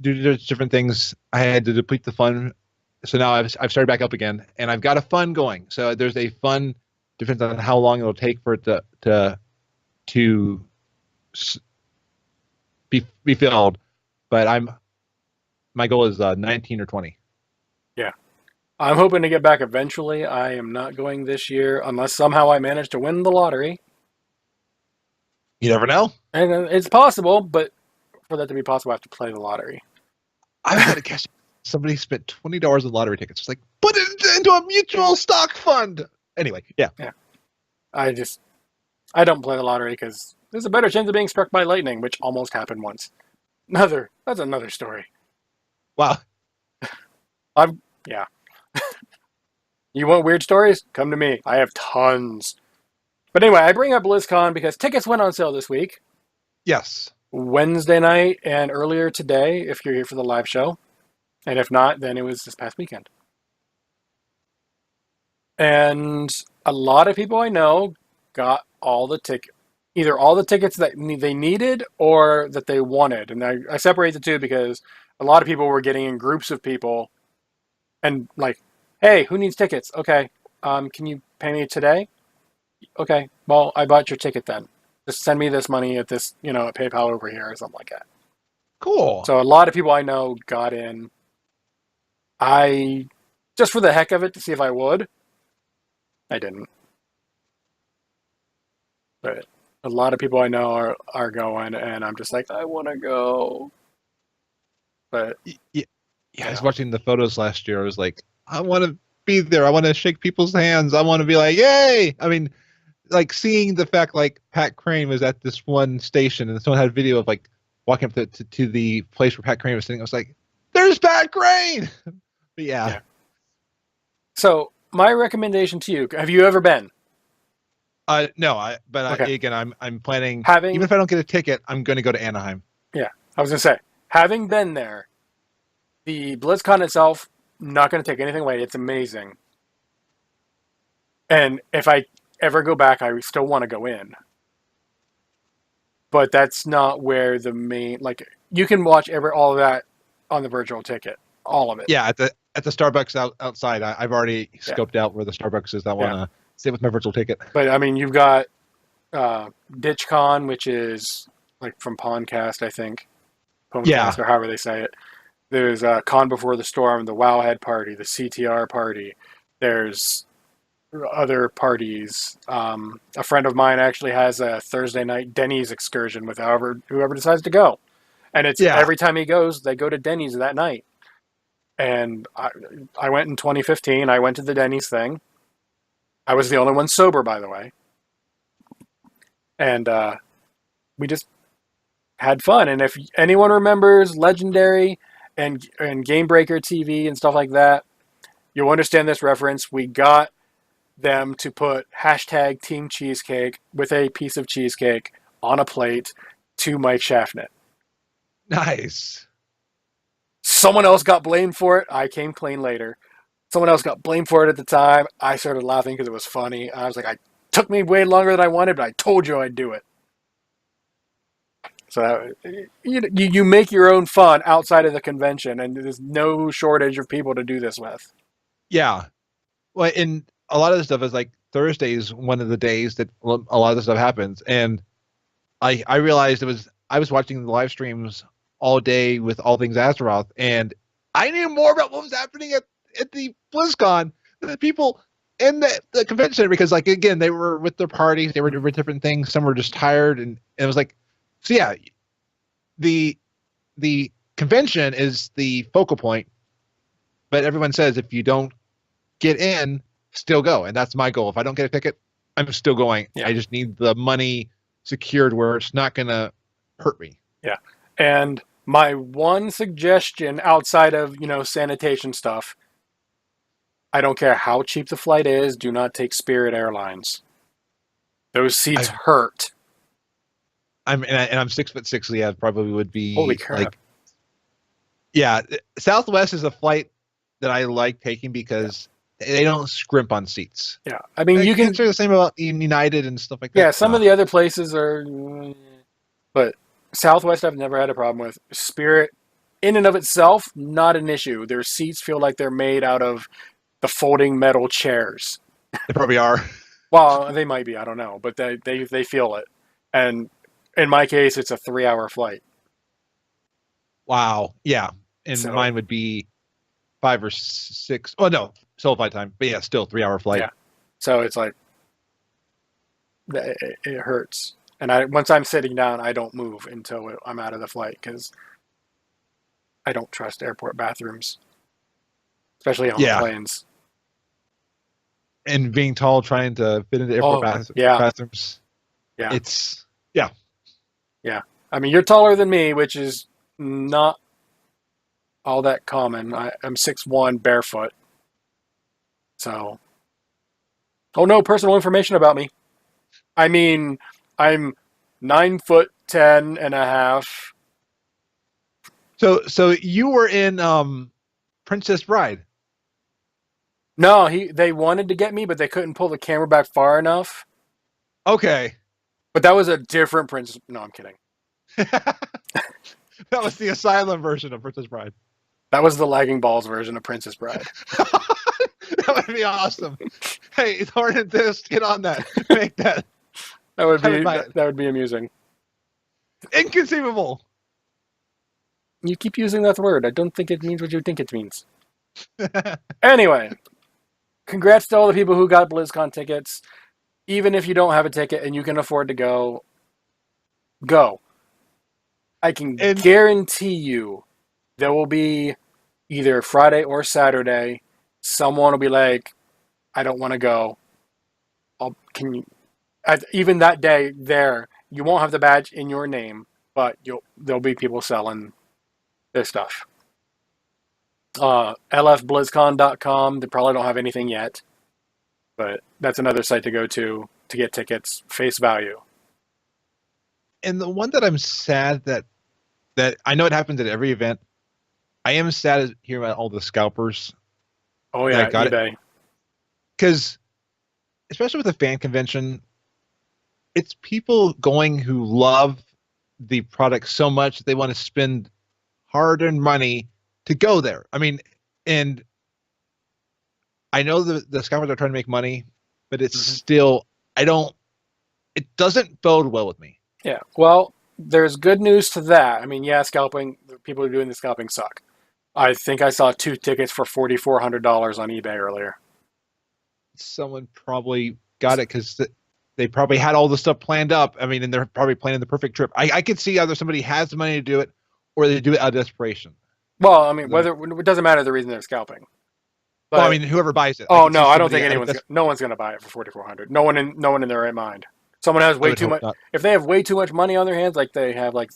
due to different things, I had to deplete the fund. So now I've started back up again, and I've got a fund going. So there's a fund, depends on how long it'll take for it to be filled. But my goal is 19 or 20. Yeah. I'm hoping to get back eventually. I am not going this year unless somehow I manage to win the lottery. You never know. And it's possible, but for that to be possible, I have to play the lottery. I've got to guess. Somebody spent $20 on lottery tickets. It's like, put it into a mutual stock fund. Anyway, yeah. I don't play the lottery because there's a better chance of being struck by lightning, which almost happened once. That's another story. Wow. Yeah. You want weird stories? Come to me. I have tons. But anyway, I bring up BlizzCon because tickets went on sale this week. Yes. Wednesday night and earlier today, if you're here for the live show. And if not, then it was this past weekend. And a lot of people I know got either all the tickets that they needed or that they wanted. And I separate the two because a lot of people were getting in groups of people and like, hey, who needs tickets? Okay, can you pay me today? Okay, well, I bought your ticket then. Just send me this money at this, at PayPal over here or something like that. Cool. So a lot of people I know got in. I, just for the heck of it, to see if I would, I didn't. But a lot of people I know are going, and I'm just like, I want to go. But yeah, I was watching the photos last year. I was like, I want to be there. I want to shake people's hands. I want to be like, yay! I mean, like seeing the fact like Pat Crane was at this one station, and someone had a video of like walking up to the place where Pat Crane was sitting. I was like, there's Pat Crane. But yeah. So my recommendation to you: have you ever been? No, but okay. Again, I'm planning. Even if I don't get a ticket, I'm going to go to Anaheim. Yeah, I was going to say, having been there, the BlizzCon itself, not going to take anything away. It's amazing. And if I ever go back, I still want to go in. But that's not where the main, you can watch all of that on the virtual ticket. All of it. Yeah, at the Starbucks outside. I've already scoped out where the Starbucks is. I want to stay with my virtual ticket. But I mean, you've got DitchCon, which is like from Pawncast, I think. Pawncast, or however they say it. There's Con Before the Storm, the Wowhead Party, the CTR Party. There's other parties. A friend of mine actually has a Thursday night Denny's excursion with whoever decides to go. And it's every time he goes, they go to Denny's that night. And I went in 2015. I went to the Denny's thing. I was the only one sober, by the way. And we just had fun. And if anyone remembers Legendary and Game Breaker TV and stuff like that, you'll understand this reference. We got them to put hashtag Team Cheesecake with a piece of cheesecake on a plate to Mike Shaffnet. Nice. Someone else got blamed for it. I came clean later. Someone else got blamed for it at the time. I started laughing because it was funny. I was like, it took me way longer than I wanted, but I told you I'd do it. So you make your own fun outside of the convention, and there's no shortage of people to do this with. Yeah. Well, and a lot of the stuff is like Thursday is one of the days that a lot of the stuff happens, and I realized I was watching the live streams all day with all things Azeroth, and I knew more about what was happening at the BlizzCon than the people in the convention center, because like again they were with their parties, they were doing different things, some were just tired, and it was like, so yeah, the convention is the focal point, but everyone says if you don't get in, still go, and that's my goal. If I don't get a ticket, I'm still going. Yeah. I just need the money secured where it's not gonna hurt me. Yeah. And my one suggestion outside of, sanitation stuff, I don't care how cheap the flight is, do not take Spirit Airlines. Those seats hurt. I'm 6'6", so yeah, probably would be Holy crap. like, yeah, Southwest is a flight that I like taking because they don't scrimp on seats. Yeah. I mean, you can say the same about United and stuff like that. Yeah, some of the other places are, but Southwest I've never had a problem with. Spirit, in and of itself, not an issue. Their seats feel like they're made out of the folding metal chairs. They probably are. Well, they might be, I don't know, but they feel it. And in my case, it's a 3-hour flight. Wow. Yeah. And So- mine would be 5 or 6. Oh no, solo flight time. But yeah, still 3-hour flight. Yeah. So it's like, it hurts. And once I'm sitting down, I don't move until I'm out of the flight, because I don't trust airport bathrooms, especially on planes. And being tall, trying to fit into airport bathrooms. Yeah. It's I mean, you're taller than me, which is not all that common. I'm 6'1", barefoot. So, oh no, personal information about me. I mean, I'm 9'10.5". So you were in Princess Bride. No, they wanted to get me, but they couldn't pull the camera back far enough. Okay. But that was a different Princess. No, I'm kidding. That was the Asylum version of Princess Bride. That was the lagging balls version of Princess Bride. That would be awesome. Hey, Thorn and this, get on that. Make that. That would be amusing. Inconceivable. You keep using that word. I don't think it means what you think it means. Anyway, congrats to all the people who got BlizzCon tickets. Even if you don't have a ticket and you can afford to go. I can guarantee you there will be either Friday or Saturday, someone will be like, I don't want to go. Even that day there, you won't have the badge in your name, but there'll be people selling their stuff. LFBlizzCon.com, they probably don't have anything yet, but that's another site to go to get tickets face value. And the one that I'm sad that I know it happens at every event. I am sad to hear about all the scalpers. Oh yeah, eBay. Because especially with a fan convention, it's people going who love the product so much that they want to spend hard-earned money to go there. I mean, and I know the scalpers are trying to make money, but it's still, it doesn't bode well with me. Yeah, well, there's good news to that. I mean, yeah, scalping, the people who are doing the scalping suck. I think I saw 2 tickets for $4,400 on eBay earlier. Someone probably got it because they probably had all the stuff planned up. I mean, and they're probably planning the perfect trip. I could see either somebody has the money to do it or they do it out of desperation. Well, I mean, it doesn't matter the reason they're scalping. But, well, I mean, whoever buys it. Oh no, I don't think no one's going to buy it for $4,400. No one in their right mind. Someone has way too much. If they have way too much money on their hands, like they have like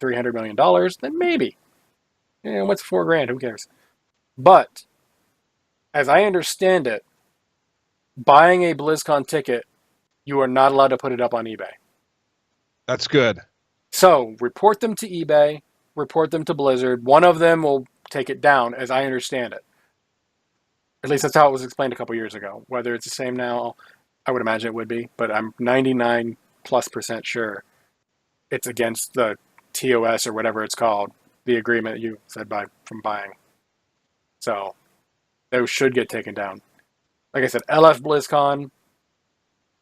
$300 million, then maybe. Yeah, what's $4,000? Who cares? But as I understand it, buying a BlizzCon ticket, you are not allowed to put it up on eBay. That's good. So report them to eBay, report them to Blizzard. One of them will take it down, as I understand it. At least that's how it was explained a couple years ago. Whether it's the same now, I would imagine it would be, but I'm 99+% sure. it's against the TOS or whatever it's called, the agreement you said from buying. So those should get taken down. Like I said, LF BlizzCon,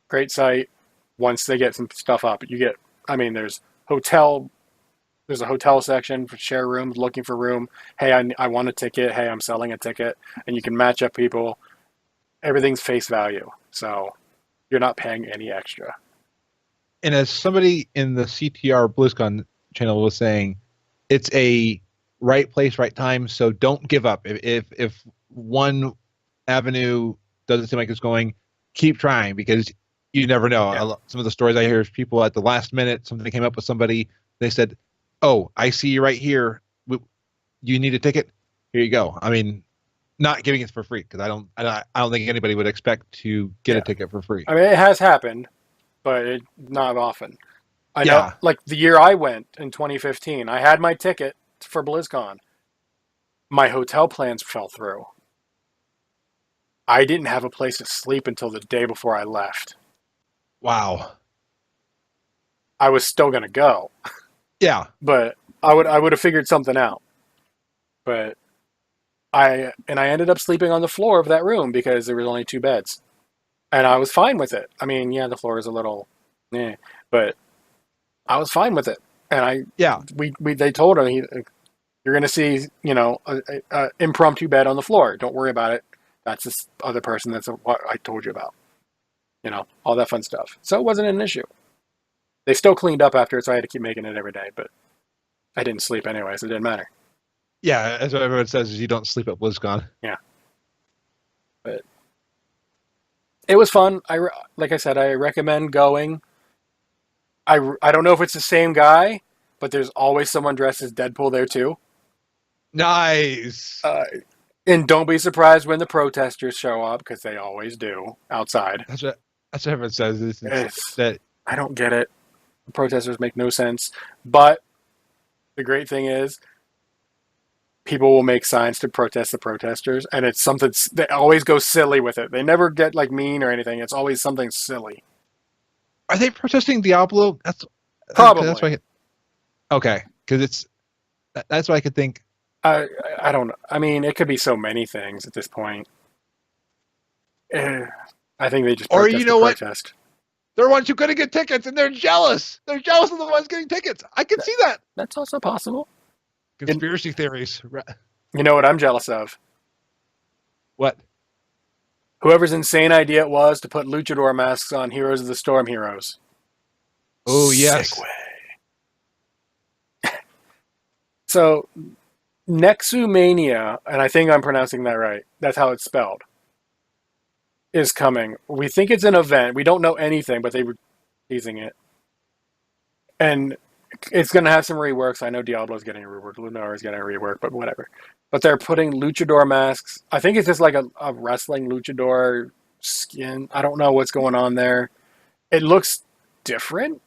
great site. Once they get some stuff up, you get. I mean, there's a hotel section for share rooms, looking for room. Hey, I want a ticket. Hey, I'm selling a ticket, and you can match up people. Everything's face value, so you're not paying any extra. And as somebody in the CTR BlizzCon channel was saying, it's a right place, right time. So don't give up. If one avenue doesn't seem like it's going, keep trying, because you never know. Yeah. Some of the stories I hear is people at the last minute, something came up with somebody. They said, "Oh, I see you right here. You need a ticket? Here you go." I mean, not giving it for free, because I don't think anybody would expect to get a ticket for free. I mean, it has happened, but not often. I know, like the year I went in 2015, I had my ticket for BlizzCon. My hotel plans fell through. I didn't have a place to sleep until the day before I left. Wow. I was still going to go. Yeah. But I would have figured something out. But I ended up sleeping on the floor of that room because there was only 2 beds. And I was fine with it. I mean, yeah, the floor is a little but I was fine with it. And they told him, you're going to see, a impromptu bed on the floor. Don't worry about it. That's this other person. That's what I told you about. All that fun stuff. So it wasn't an issue. They still cleaned up after it, so I had to keep making it every day. But I didn't sleep anyway, so it didn't matter. Yeah, as what everyone says, is you don't sleep at BlizzCon. Yeah. But it was fun. Like I said, I recommend going. I don't know if it's the same guy, but there's always someone dressed as Deadpool there too. Nice. And don't be surprised when the protesters show up, because they always do outside. That's what everyone says. That I don't get it. The protesters make no sense. But the great thing is, people will make signs to protest the protesters, and it's something they always go silly with it. They never get like mean or anything. It's always something silly. Are they protesting Diablo? Probably. That's why. Okay, because that's why I could think. I don't know. I mean, it could be so many things at this point. I think they just protest protest. They're ones who couldn't get tickets, and they're jealous. They're jealous of the ones getting tickets. I can see that. That's also possible. Conspiracy theories. You know what I'm jealous of? What? Whoever's insane idea it was to put luchador masks on Heroes of the Storm heroes. Oh, yes. So, Nexumania, and I think I'm pronouncing that right. That's how it's spelled. Is coming. We think it's an event. We don't know anything, but they were teasing it. And it's going to have some reworks. I know Diablo's getting a rework. Lunora's getting a rework, but whatever. But they're putting luchador masks. I think it's just like a wrestling luchador skin. I don't know what's going on there. It looks different.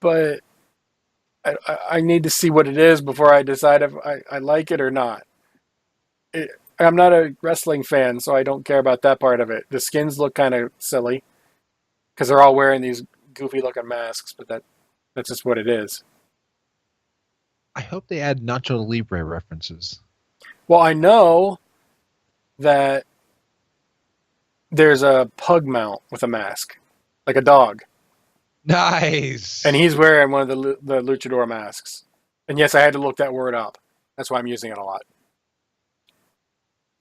But I need to see what it is before I decide if I like it or not. I'm not a wrestling fan, so I don't care about that part of it. The skins look kind of silly because they're all wearing these goofy-looking masks, but that's just what it is. I hope they add Nacho Libre references. Well, I know that there's a pug mount with a mask, like a dog. Nice. And he's wearing one of the luchador masks. And yes, I had to look that word up. That's why I'm using it a lot.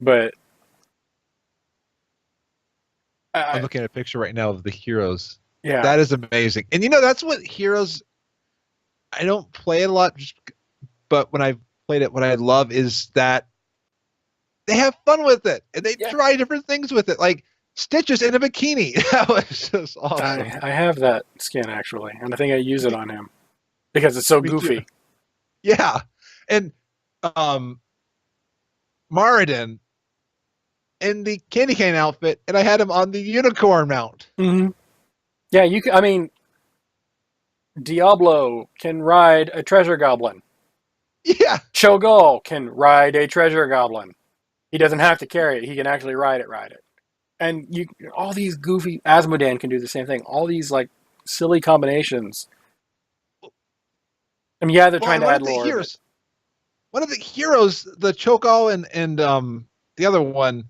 But I'm looking at a picture right now of the heroes. Yeah. That is amazing. And that's what heroes, I don't play it a lot, but when I've played it, what I love is that they have fun with it. And they try different things with it. Like Stitches in a bikini. That was just awesome. I have that skin, actually. And I think I use it on him. Because it's so goofy. Too. Yeah. And Maridin in the candy cane outfit, and I had him on the unicorn mount. Mm-hmm. Yeah, Diablo can ride a treasure goblin. Yeah. Cho'Gall can ride a treasure goblin. He doesn't have to carry it. He can actually ride it. And all these goofy... Asmodan can do the same thing. All these, silly combinations. I mean, yeah, they're trying to one add of the lore. heroes, one of the heroes, the Cho'Gall and the other one.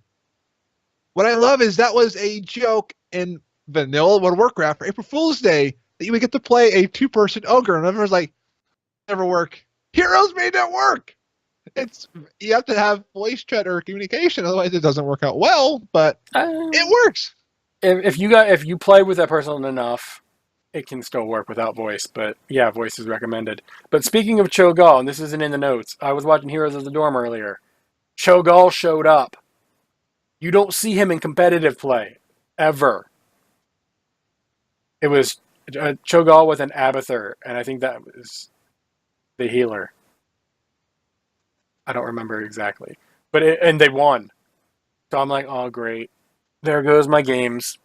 What I love is that was a joke in vanilla World of Warcraft for April Fool's Day that you would get to play a 2-person ogre, and everyone's like, "Never work." Heroes made it work. It's you have to have voice chat or communication, otherwise it doesn't work out well. But it works. If you play with that person enough, it can still work without voice. But yeah, voice is recommended. But speaking of Cho'Gall, and this isn't in the notes, I was watching Heroes of the Dorm earlier. Cho'Gall showed up. You don't see him in competitive play ever. It was Cho'Gall with an Abathur, and I think that was the healer. I don't remember exactly, and they won. So I'm like, oh great, there goes my games.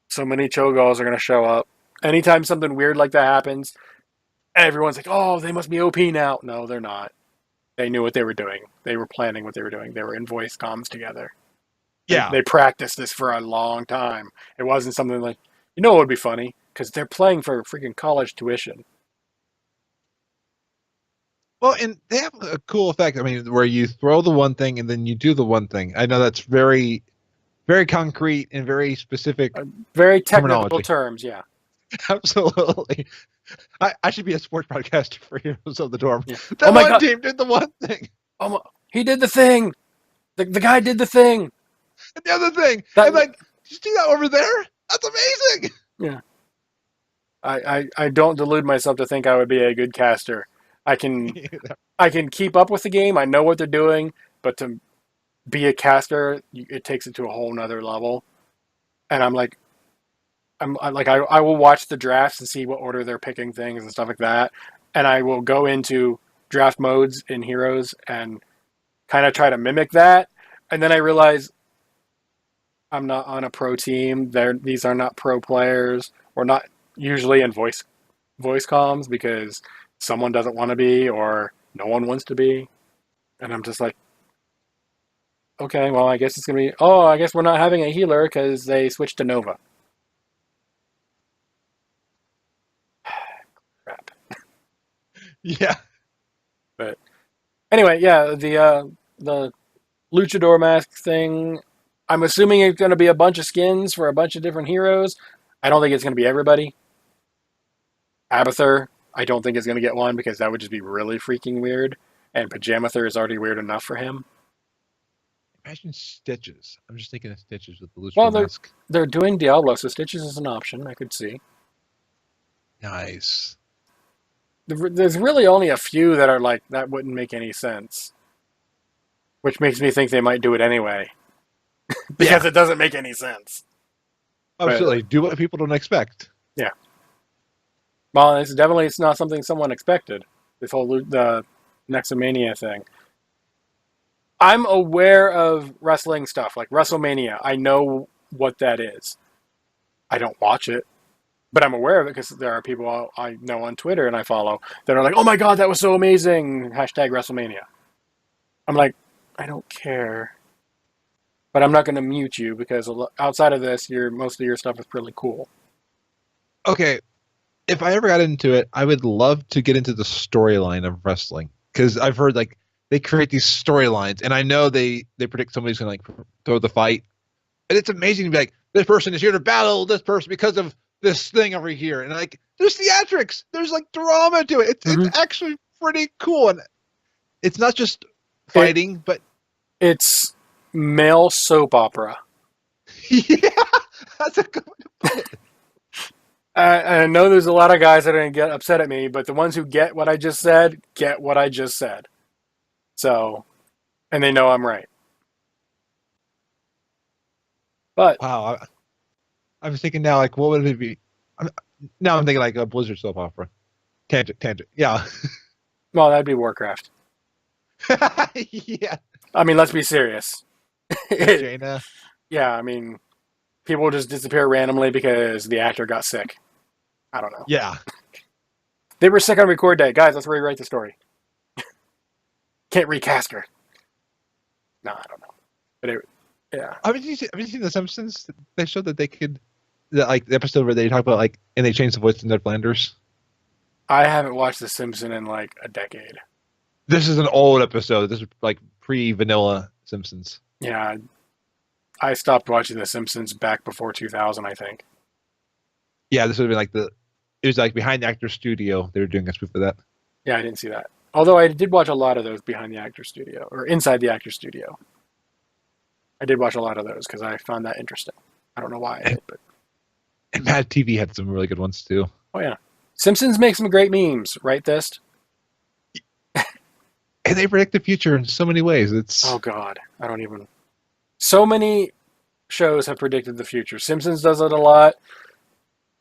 So many Cho'Galls are gonna show up. Anytime something weird like that happens, everyone's like, oh, they must be OP now. No, they're not. They knew what they were doing. They were planning what they were doing. They were in voice comms together. Yeah. They practiced this for a long time. It wasn't something like, what would be funny? Because they're playing for freaking college tuition. Well, and they have a cool effect. I mean, where you throw the one thing and then you do the one thing. I know that's very, very concrete and very specific. Very technical terminology. terms, yeah. Absolutely. I should be a sports broadcaster for Heroes of the Dorm. Yeah. That one team did the one thing. He did the thing. The guy did the thing. And the other thing. I'm like, did you see that over there? That's amazing. Yeah. I don't delude myself to think I would be a good caster. I can keep up with the game. I know what they're doing, but to be a caster, it takes it to a whole nother level. And I'm like, I will watch the drafts and see what order they're picking things and stuff like that. And I will go into draft modes in Heroes and kind of try to mimic that. And then I realize I'm not on a pro team. These are not pro players. We're not usually in voice comms because someone doesn't want to be or no one wants to be. And I'm just like, okay, well, I guess it's going to be, I guess we're not having a healer because they switched to Nova. Crap. Yeah. But anyway, yeah, the luchador mask thing, I'm assuming it's going to be a bunch of skins for a bunch of different heroes. I don't think it's going to be everybody. Abathur, I don't think is going to get one because that would just be really freaking weird. And Pajamathur is already weird enough for him. Imagine Stitches. I'm just thinking of Stitches with the luchador mask. They're doing Diablo, so Stitches is an option, I could see. Nice. There's really only a few that are like, that wouldn't make any sense. Which makes me think they might do it anyway. Because it doesn't make any sense. Absolutely. Do what people don't expect. Yeah. Well, it's not something someone expected. This whole the Nexomania thing. I'm aware of wrestling stuff, like WrestleMania. I know what that is. I don't watch it. But I'm aware of it because there are people I know on Twitter and I follow that are like, oh my god, that was so amazing! Hashtag WrestleMania. I'm like, I don't care. But I'm not going to mute you because outside of this, most of your stuff is pretty cool. Okay. If I ever got into it, I would love to get into the storyline of wrestling. Because I've heard like they create these storylines and I know they predict somebody's going to like throw the fight. And it's amazing to be like, this person is here to battle this person because of this thing over here. And like, there's theatrics. There's like drama to it. It's actually pretty cool. And it's not just fighting, but it's male soap opera. Yeah, that's a good way to put it. I know there's a lot of guys that are going to get upset at me, but the ones who get what I just said, get what I just said. So, and they know I'm right. But wow, I was thinking now, like, what would it be? Now I'm thinking like a Blizzard soap opera. Tangent. Yeah. Well, that'd be Warcraft. Yeah. I mean, let's be serious. Jaina. Yeah, I mean, people just disappear randomly because the actor got sick. I don't know. Yeah. They were sick on record day. Guys, let's rewrite the story. Can't recast her. No, I don't know. But yeah. Have you seen The Simpsons? They showed that they could the episode where they talk about and they change the voice to Ned Flanders. I haven't watched The Simpsons in like a decade. This is an old episode. This is like pre-vanilla Simpsons. Yeah, I stopped watching The Simpsons back before 2000, I think. Yeah, this would have been it was like behind the actor studio. They were doing a spoof of that. Yeah, I didn't see that. Although I did watch a lot of those behind the actor studio or inside the actor studio. I did watch a lot of those because I found that interesting. I don't know why I did, but And Mad TV had some really good ones too. oh yeah, Simpsons makes some great memes, right? Thist? And they predict the future in so many ways. It's Oh God, I don't even. So many shows have predicted the future. Simpsons does it a lot,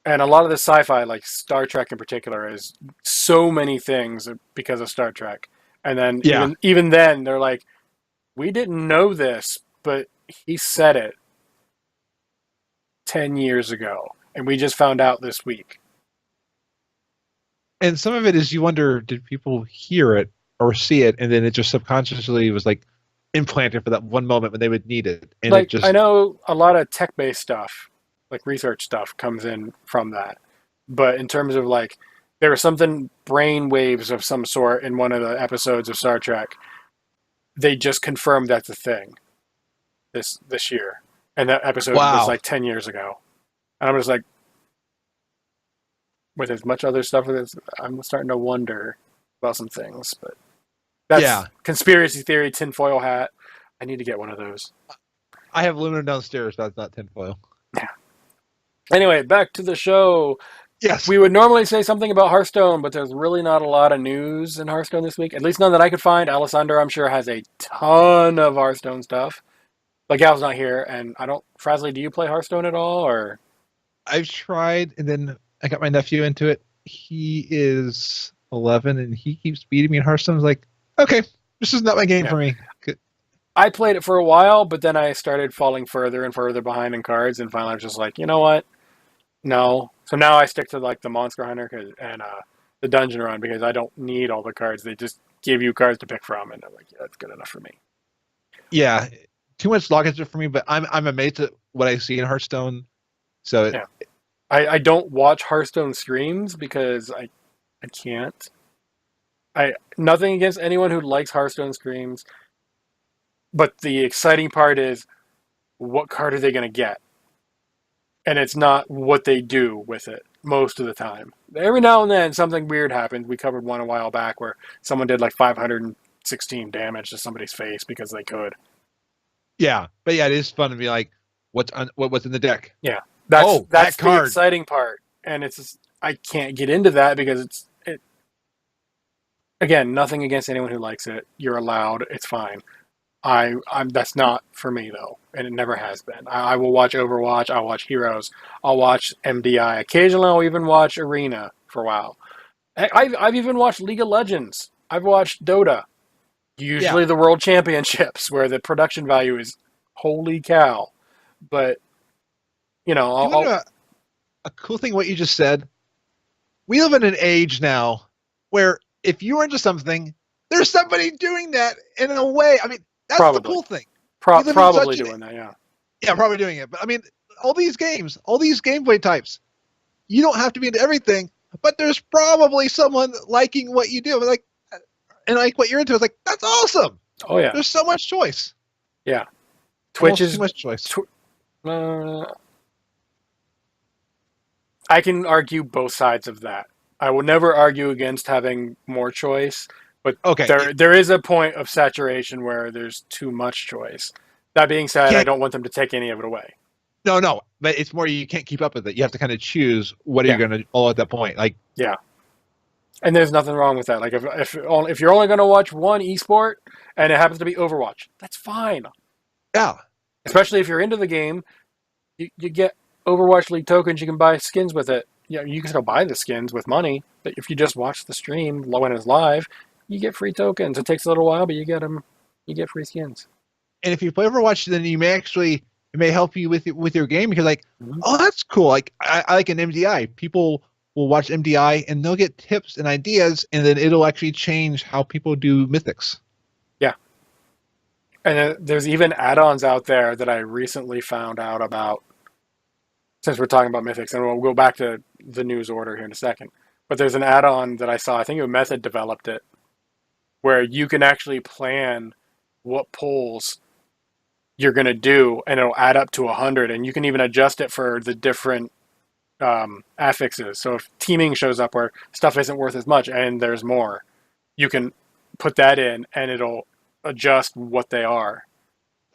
and a lot of the sci-fi, like Star Trek in particular, is so many things because of Star Trek. And then Yeah. even then, they're like, we didn't know this, but he said it 10 years ago, and we just found out this week. and some of it is you wonder, did people hear it or see it, and then it just subconsciously was like implanted for that one moment when they would need it, and Like, it just I know a lot of tech-based stuff, like research stuff, comes in from that. But in terms of like, there was something brain waves of some sort in one of the episodes of Star Trek. They just confirmed that's a thing this year, and that episode Wow. was like 10 years ago. And I'm just like, with as much other stuff as I'm starting to wonder about some things. But that's Yeah. conspiracy theory, tinfoil hat. I need to get one of those. I have aluminum downstairs. That's not tinfoil. Anyway, back to the show. Yes. We would normally say something about Hearthstone, but there's really not a lot of news in Hearthstone this week. At least none that I could find. Alessandro, I'm sure, has a ton of Hearthstone stuff. But Gal's not here, and I don't... Frazley, do you play Hearthstone at all, or... I've tried, and then I got my nephew into it. He is 11, and he keeps beating me in Hearthstone. I was like, okay, this is not my game for me. I played it for a while, but then I started falling further and further behind in cards, and finally I was just like, you know what? No. So now I stick to like the Monster Hunter and the Dungeon Run because I don't need all the cards. They just give you cards to pick from, and I'm like, yeah, that's good enough for me. Yeah, too much log into it for me, but I'm amazed at what I see in Hearthstone. So Yeah. I don't watch Hearthstone streams because I can't. Nothing against anyone who likes Hearthstone streams, but the exciting part is what card are they going to get? And it's not what they do with it most of the time. Every now and then something weird happens. We covered one a while back where someone did like 516 damage to somebody's face because they could. yeah, but yeah, it is fun to be like, what's in the deck? Yeah, that's that the card. exciting part, and it's just, I can't get into that because it. Again, nothing against anyone who likes it. You're allowed. It's fine. I'm that's not for me though, and it never has been. I will watch Overwatch. I'll watch Heroes. I'll watch MDI. Occasionally, I'll even watch Arena for a while. I've even watched League of Legends. I've watched Dota. Usually the World Championships, where the production value is holy cow. But you know, a cool thing what you just said. We live in an age now where if you're into something, there's somebody doing that in a way. I mean, that's Probably. the cool thing. probably doing that. Yeah. Yeah, probably doing it. But I mean, all these games, all these gameplay types, you don't have to be into everything, but there's probably someone liking what you do, like, and like what you're into. It's like, that's awesome. Oh yeah. There's so much choice. Yeah. Twitch Almost is too much choice. I can argue both sides of that. I will never argue against having more choice, but Okay. there is a point of saturation where there's too much choice. That being said, I don't want them to take any of it away. No, but it's more you can't keep up with it. You have to kind of choose what are you going to all at that point. Like, yeah, and there's nothing wrong with that. Like if you're only going to watch one esport and it happens to be Overwatch, that's fine. yeah, Especially if you're into the game, you get Overwatch League tokens. You can buy skins with it. Yeah, you can still buy the skins with money, but if you just watch the stream when it's live, you get free tokens. It takes a little while, but you get them. You get free skins. and if you play Overwatch, then you may actually it may help you with your game because like, oh, that's cool. Like I like an MDI. People will watch MDI and they'll get tips and ideas, and then it'll actually change how people do mythics. Yeah, and there's even add-ons out there that I recently found out about since we're talking about Mythics, and we'll go back to the news order here in a second. But there's an add-on that I saw. I think Method developed it, where you can actually plan what pulls you're going to do, and it'll add up to 100, and you can even adjust it for the different affixes. So if teaming shows up where stuff isn't worth as much and there's more, you can put that in, and it'll adjust what they are.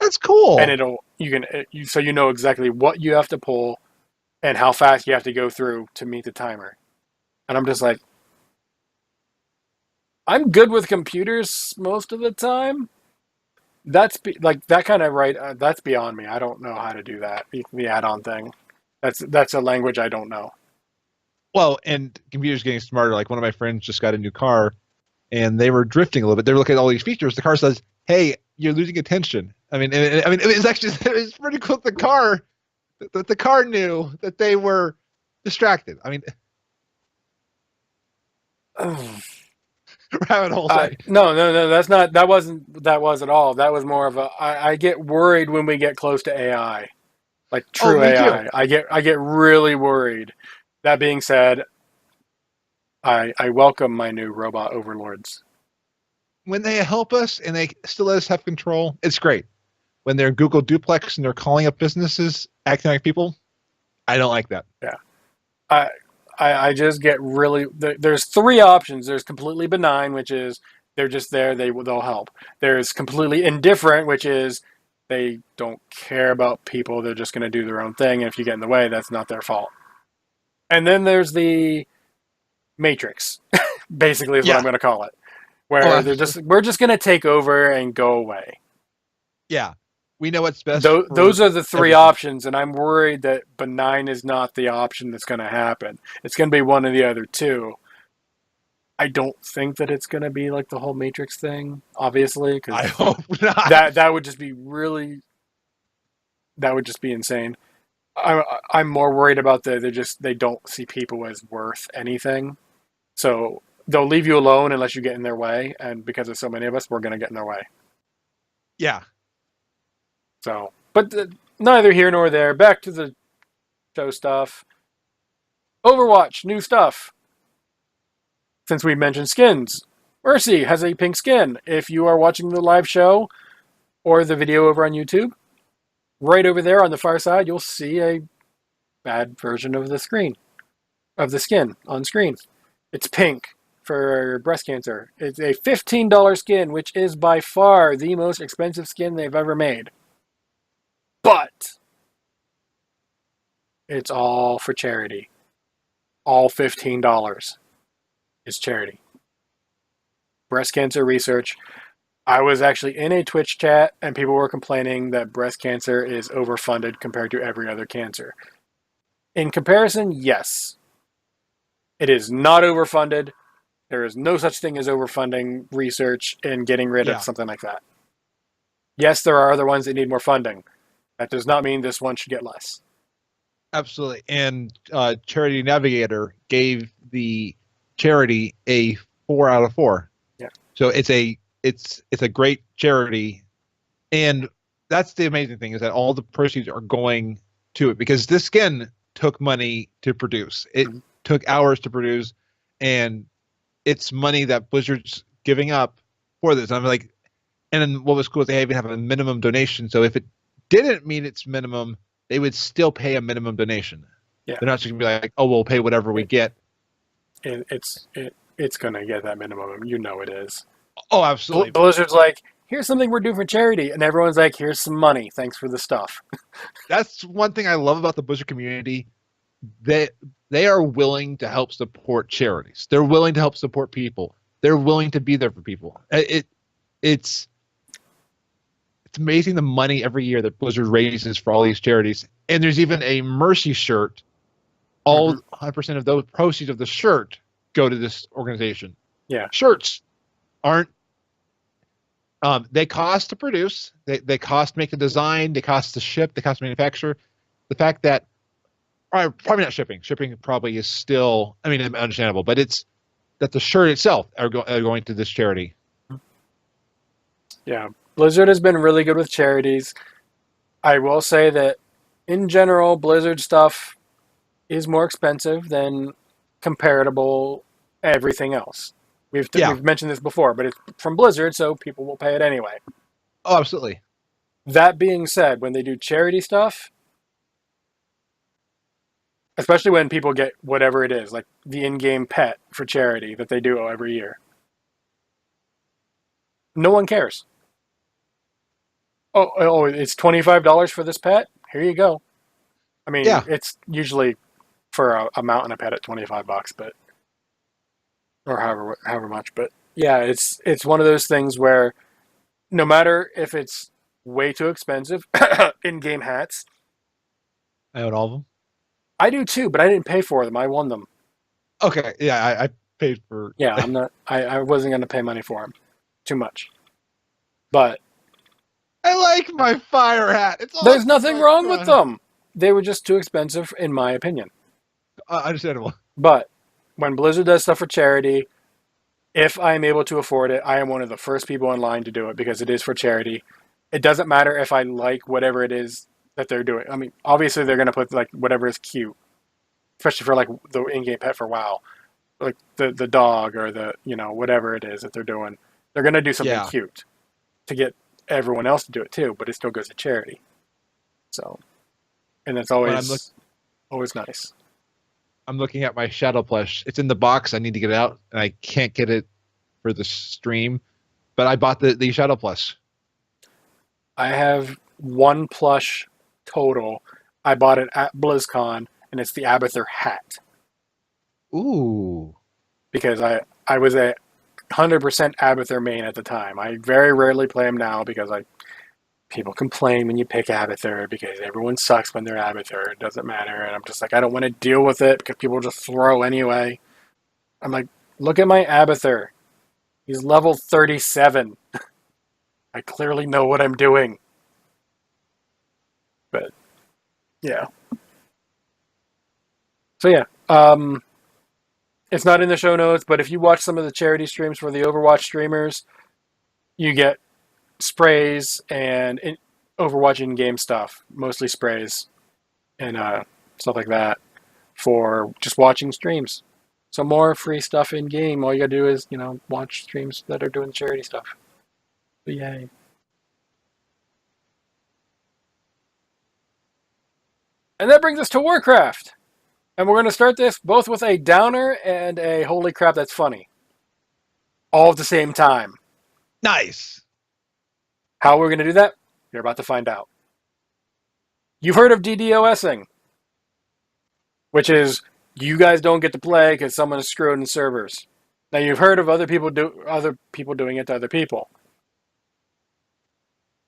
That's cool. And so you know exactly what you have to pull and how fast you have to go through to meet the timer. And I'm just like, I'm good with computers most of the time. That's that kind of that's beyond me. I don't know how to do that. The add-on thing. That's a language I don't know. Well, and computers getting smarter. Like one of my friends just got a new car, and they were drifting a little bit. They were looking at all these features. The car says, "Hey, you're losing attention." I mean, it's actually it's pretty cool. The car knew that they were distracted. I mean, rabbit hole. No, that wasn't at all. That was more of I get worried when we get close to AI, like true AI. Too. I get really worried. That being said, I welcome my new robot overlords. When they help us and they still let us have control, it's great. When they're Google Duplex and they're calling up businesses, acting like people, I don't like that. Yeah. I just get really... There's three options. There's completely benign, which is they're just there, they'll help. There's completely indifferent, which is they don't care about people, they're just going to do their own thing, and if you get in the way, that's not their fault. And then there's the Matrix, basically is what I'm going to call it, where we're just going to take over and go away. Yeah. We know what's best. Those are the three options, and I'm worried that benign is not the option that's going to happen. It's going to be one of the other two. I don't think that it's going to be like the whole Matrix thing, obviously. Cause I hope not. That would just be that would just be insane. I'm more worried about they don't see people as worth anything. So they'll leave you alone unless you get in their way, and because there's so many of us, we're going to get in their way. Yeah. So, but neither here nor there. Back to the show stuff. Overwatch, new stuff. Since we mentioned skins, Mercy has a pink skin. If you are watching the live show or the video over on YouTube, right over there on the far side, you'll see a bad version of the skin on screen. It's pink for breast cancer. It's a $15 skin, which is by far the most expensive skin they've ever made. But it's all for charity. All $15 is charity. Breast cancer research. I was actually in a Twitch chat and people were complaining that breast cancer is overfunded compared to every other cancer. In comparison, yes. It is not overfunded. There is no such thing as overfunding research and getting rid of something like that. Yes, there are other ones that need more funding. That does not mean this one should get less. Absolutely. And Charity Navigator gave the charity a 4 out of 4. Yeah. So it's a great charity, and that's the amazing thing is that all the proceeds are going to it because this skin took money to produce. It took hours to produce, and it's money that Blizzard's giving up for this. And I'm like, and then what was cool is they even have a minimum donation. So if it didn't meet its minimum, they would still pay a minimum donation. Yeah. They're not just gonna be like, oh, we'll pay whatever we get. It's going to get that minimum. You know it is. Oh, absolutely. Blizzard's like, here's something we're doing for charity. And everyone's like, here's some money. Thanks for the stuff. That's one thing I love about the Blizzard community. They are willing to help support charities. They're willing to help support people. They're willing to be there for people. It's amazing the money every year that Blizzard raises for all these charities. And there's even a Mercy shirt. All 100% of those proceeds of the shirt go to this organization. Yeah. Shirts aren't, they cost to produce. They cost to make the design. They cost to ship. They cost to manufacture. The fact that, probably not shipping. Shipping probably is still, I mean, understandable, but it's that the shirt itself are going to this charity. Yeah. Blizzard has been really good with charities. I will say that in general, Blizzard stuff is more expensive than comparable everything else. Yeah. We've mentioned this before, but it's from Blizzard, so people will pay it anyway. Oh, absolutely. That being said, when they do charity stuff, especially when people get whatever it is, like the in-game pet for charity that they do every year, no one cares. Oh, it's $25 for this pet. Here you go. I mean, Yeah. it's usually for a mountain of pet at $25, but or however much. But yeah, it's one of those things where no matter if it's way too expensive, in-game hats. I own all of them. I do too, but I didn't pay for them. I won them. Okay. Yeah, I paid for. Yeah, I'm not. I wasn't going to pay money for them. Too much. But I like my fire hat. It's awesome. there's nothing wrong with them. They were just too expensive, in my opinion. Understandable. But when Blizzard does stuff for charity, if I am able to afford it, I am one of the first people in line to do it because it is for charity. It doesn't matter if I like whatever it is that they're doing. I mean, obviously they're going to put like whatever is cute, especially for like the in-game pet for WoW, like the dog or the whatever it is that they're doing. They're going to do something cute to get everyone else to do it too, but it still goes to charity. So, and it's always nice. I'm looking at my Shadow plush. It's in the box. I need to get it out, and I can't get it for the stream. But I bought the Shadow plush. I have one plush total. I bought it at BlizzCon, and it's the Abathur hat. Ooh. Because I was a 100% Abathur main at the time. I very rarely play him now because people complain when you pick Abathur because everyone sucks when they're Abathur. It doesn't matter. And I'm just like, I don't want to deal with it because people just throw anyway. I'm like, look at my Abathur. He's level 37. I clearly know what I'm doing. But, yeah. So, yeah. It's not in the show notes, but if you watch some of the charity streams for the Overwatch streamers, you get sprays and Overwatch in-game stuff, mostly sprays and stuff like that for just watching streams. So more free stuff in-game. All you gotta do is, watch streams that are doing charity stuff. So yay. And that brings us to Warcraft. And we're going to start this both with a downer and a holy crap, that's funny. All at the same time. Nice. How we're going to do that? You're about to find out. You've heard of DDoSing, which is you guys don't get to play because someone is screwed in servers. Now you've heard of other people doing it to other people.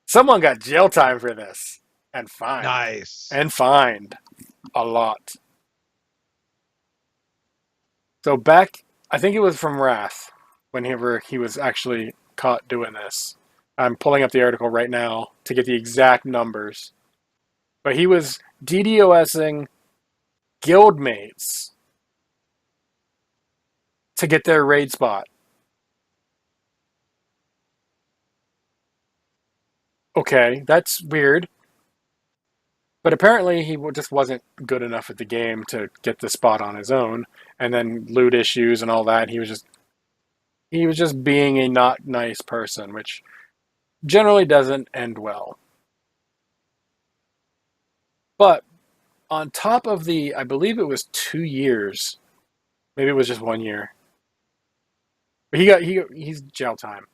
Someone got jail time for this and fined. Nice. And fined a lot. So back, I think it was from Wrath, whenever he was actually caught doing this. I'm pulling up the article right now to get the exact numbers. But he was DDoSing guildmates to get their raid spot. Okay, that's weird. But apparently he just wasn't good enough at the game to get the spot on his own. And then loot issues and all that. He was just being a not nice person, which generally doesn't end well. But on top of I believe it was 2 years. Maybe it was just 1 year. But he's jail time.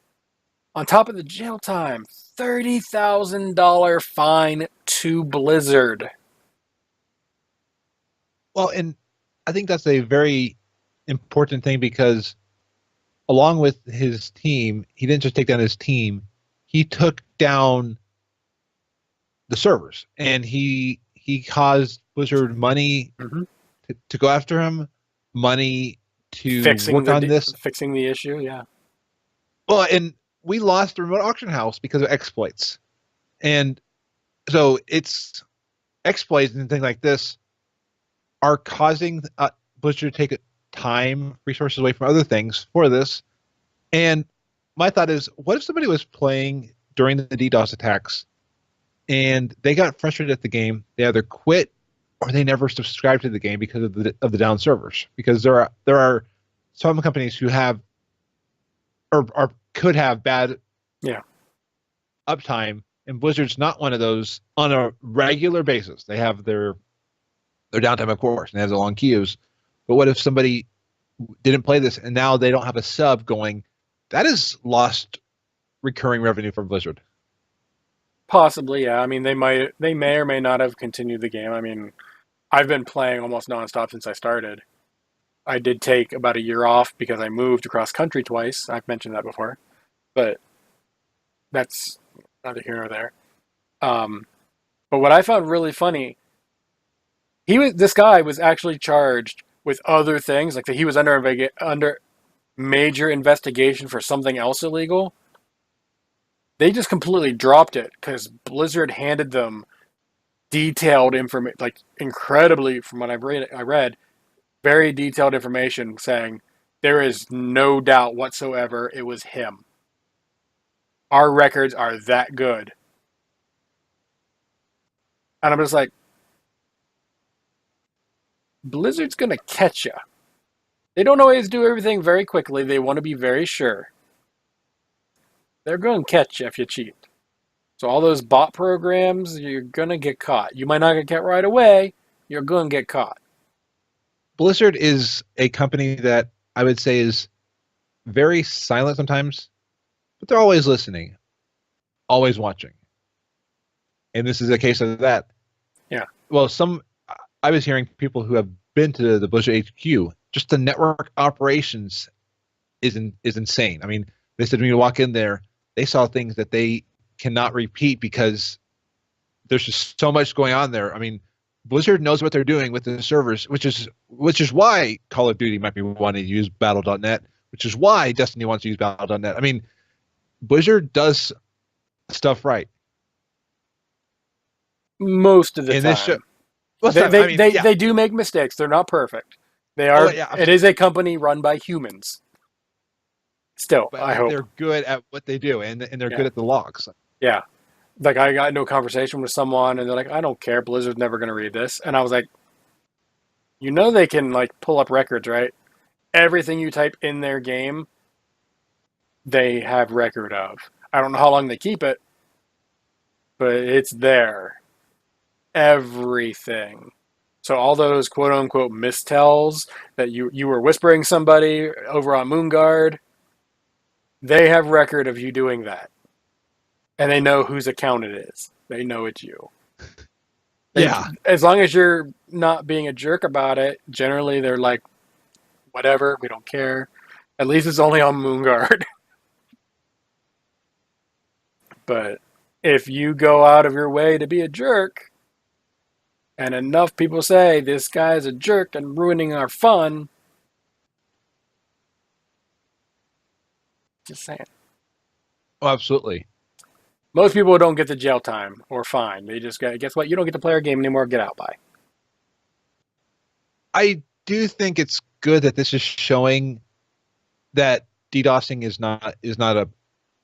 On top of the jail time, $30,000 fine to Blizzard. Well, and I think that's a very important thing because along with his team, he didn't just take down his team, he took down the servers. And he caused Blizzard money to go after him, money to work on this. Fixing the issue, yeah. Well, and we lost the remote auction house because of exploits. And so it's exploits and things like this are causing Blizzard to take time, resources away from other things for this. And my thought is, what if somebody was playing during the DDoS attacks and they got frustrated at the game? They either quit or they never subscribe to the game because of the down servers. Because there are some companies who have or could have bad uptime, and Blizzard's not one of those on a regular basis. They have their downtime, of course, and they have the long queues. But what if somebody didn't play this and now they don't have a sub going? That is lost recurring revenue from Blizzard. Possibly, yeah. I mean, they may or may not have continued the game. I mean, I've been playing almost nonstop since I started. I did take about a year off because I moved across country twice. I've mentioned that before, but that's neither here nor there. But what I found really funny, this guy was actually charged with other things, like he was under major investigation for something else illegal. They just completely dropped it because Blizzard handed them detailed information, like incredibly, from what I read, very detailed information saying there is no doubt whatsoever it was him. Our records are that good. And I'm just like, Blizzard's going to catch you. They don't always do everything very quickly. They want to be very sure. They're going to catch you if you cheat. So all those bot programs, you're going to get caught. You might not get caught right away. You're going to get caught. Blizzard is a company that I would say is very silent sometimes, but they're always listening, always watching. And this is a case of that. Yeah. Well, I was hearing people who have been to the Blizzard HQ, just the network operations is insane. I mean, they said when you walk in there, they saw things that they cannot repeat because there's just so much going on there. I mean, Blizzard knows what they're doing with the servers, which is why Call of Duty might be wanting to use Battle.net, which is why Destiny wants to use Battle.net. I mean, Blizzard does stuff right. Most of the time. They do make mistakes. They're not perfect. They are. Oh, yeah, it is a company run by humans. Still, but I hope they're good at what they do, and they're good at the logs. Yeah, like I got into a conversation with someone, and they're like, "I don't care. Blizzard's never going to read this," and I was like, "You know, they can like pull up records, right? Everything you type in their game, they have record of. I don't know how long they keep it, but it's there. Everything." So all those quote unquote mistells that you were whispering somebody over on Moonguard, they have record of you doing that. And they know whose account it is. They know it's you. As long as you're not being a jerk about it, generally they're like, whatever, we don't care. At least it's only on Moonguard. But if you go out of your way to be a jerk, and enough people say this guy's a jerk and ruining our fun, just saying. Oh, absolutely. Most people don't get the jail time or fine. They just get, guess what? You don't get to play our game anymore. Get out. Bye. I do think it's good that this is showing that DDoSing is not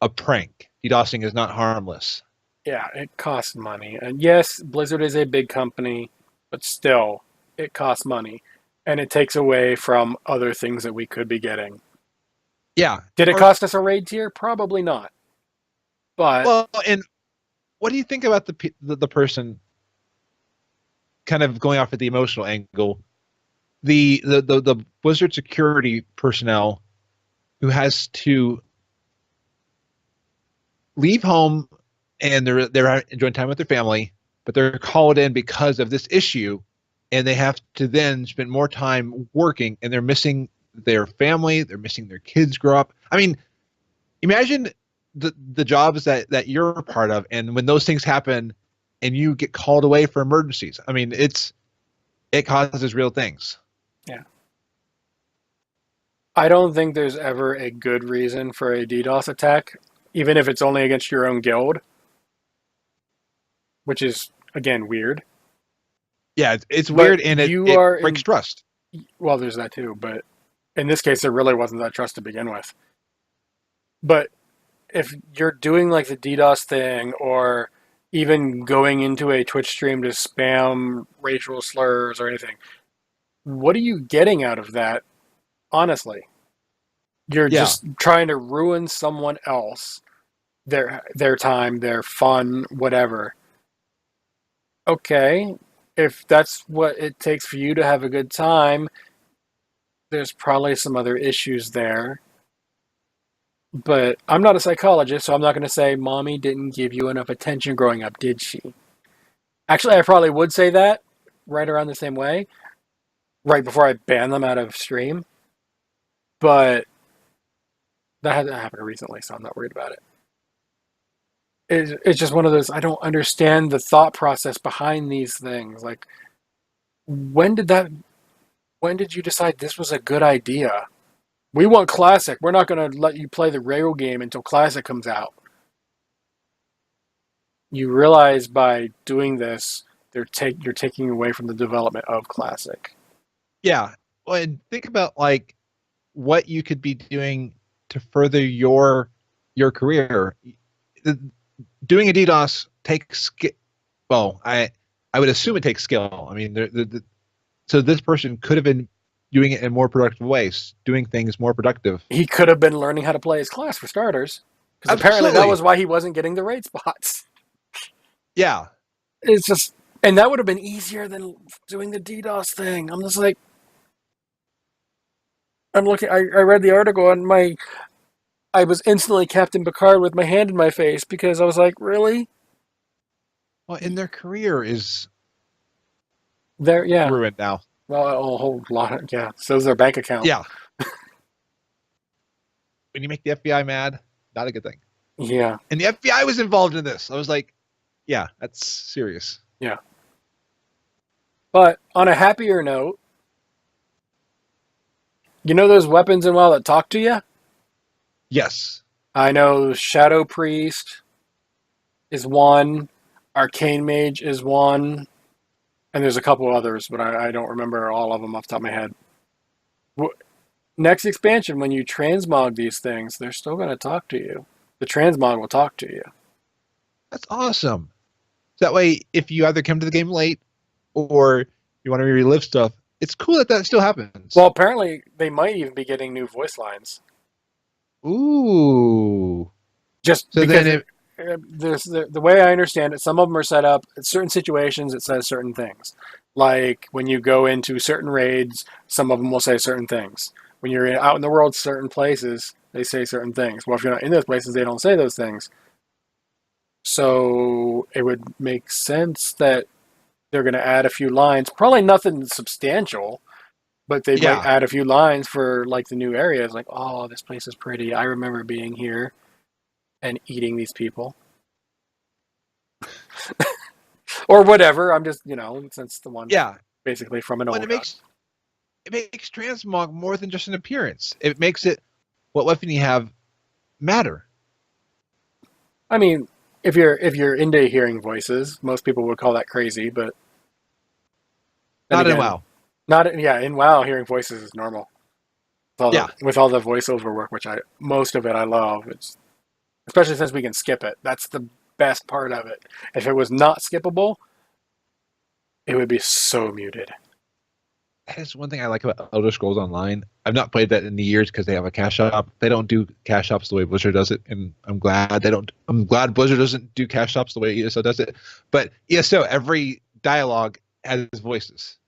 a prank. DDoSing is not harmless. Yeah, it costs money. And yes, Blizzard is a big company, but still, it costs money. And it takes away from other things that we could be getting. Yeah. Did it cost us a raid tier? Probably not. But well, and what do you think about the person kind of going off at the emotional angle? The Blizzard security personnel who has to leave home and they're enjoying time with their family, but they're called in because of this issue, and they have to then spend more time working, and they're missing their family, they're missing their kids grow up. I mean, imagine the jobs that you're a part of, and when those things happen and you get called away for emergencies. I mean, it causes real things. Yeah. I don't think there's ever a good reason for a DDoS attack, even if it's only against your own guild. Which is, again, weird. Yeah, it's weird, and it breaks trust. Well, there's that too, but in this case, there really wasn't that trust to begin with. But if you're doing like the DDoS thing, or even going into a Twitch stream to spam racial slurs or anything. What are you getting out of that, honestly? You're Yeah. just trying to ruin someone else, their time, their fun, whatever. Okay, if that's what it takes for you to have a good time, there's probably some other issues there. But I'm not a psychologist, so I'm not going to say mommy didn't give you enough attention growing up, did she? Actually, I probably would say that right around the same way, right before I ban them out of stream. But that hasn't happened recently, so I'm not worried about it. It's just one of those, I don't understand the thought process behind these things. Like, when did you decide this was a good idea? We want Classic. We're not going to let you play the rail game until Classic comes out. You realize by doing this, you're taking away from the development of Classic. Yeah. Well, and think about like what you could be doing to further your career. Doing a DDoS takes skill. Well, I would assume it takes skill. I mean, so this person could have been doing it in more productive ways, doing things more productive. He could have been learning how to play his class for starters, because apparently that was why he wasn't getting the raid spots. Yeah. It's just, and that would have been easier than doing the DDoS thing. I'm just like, I'm looking. I read the article and I was instantly Captain Picard with my hand in my face because I was like, really? Well, and their career is yeah, ruined now. Well, a whole lot. Yeah, so is their bank account. Yeah. When you make the FBI mad, not a good thing. Yeah. And the FBI was involved in this. I was like, yeah, that's serious. Yeah. But on a happier note, you know those weapons in WoW that talk to you? Yes. I know Shadow Priest is one, Arcane Mage is one, and there's a couple others, but I don't remember all of them off the top of my head. Next expansion, when you transmog these things, they're still going to talk to you. The transmog will talk to you. That's awesome. So that way, if you either come to the game late or you want to relive stuff, it's cool that still happens. Well, apparently they might even be getting new voice lines. Ooh. Just so because there's the way I understand it, some of them are set up in certain situations. It says certain things, like when you go into certain raids, some of them will say certain things. When you're out in the world, certain places they say certain things. Well, if you're not in those places, they don't say those things. So it would make sense that they're going to add a few lines. Probably nothing substantial, but they might add a few lines for like the new areas. Like, oh, this place is pretty. I remember being here and eating these people. Or whatever. I'm just, since the one basically from an old it makes transmog more than just an appearance. It makes it what weapon you have matter. I mean, if you're into hearing voices, most people would call that crazy, but not in WoW. In WoW, hearing voices is normal. With all the voiceover work, which most of it I love. It's especially since we can skip it. That's the best part of it. If it was not skippable, it would be so muted. That is one thing I like about Elder Scrolls Online. I've not played that in the years because they have a cash shop. They don't do cash shops the way Blizzard does it, and I'm glad they don't. I'm glad Blizzard doesn't do cash shops the way ESO does it. But ESO, every dialogue has voices.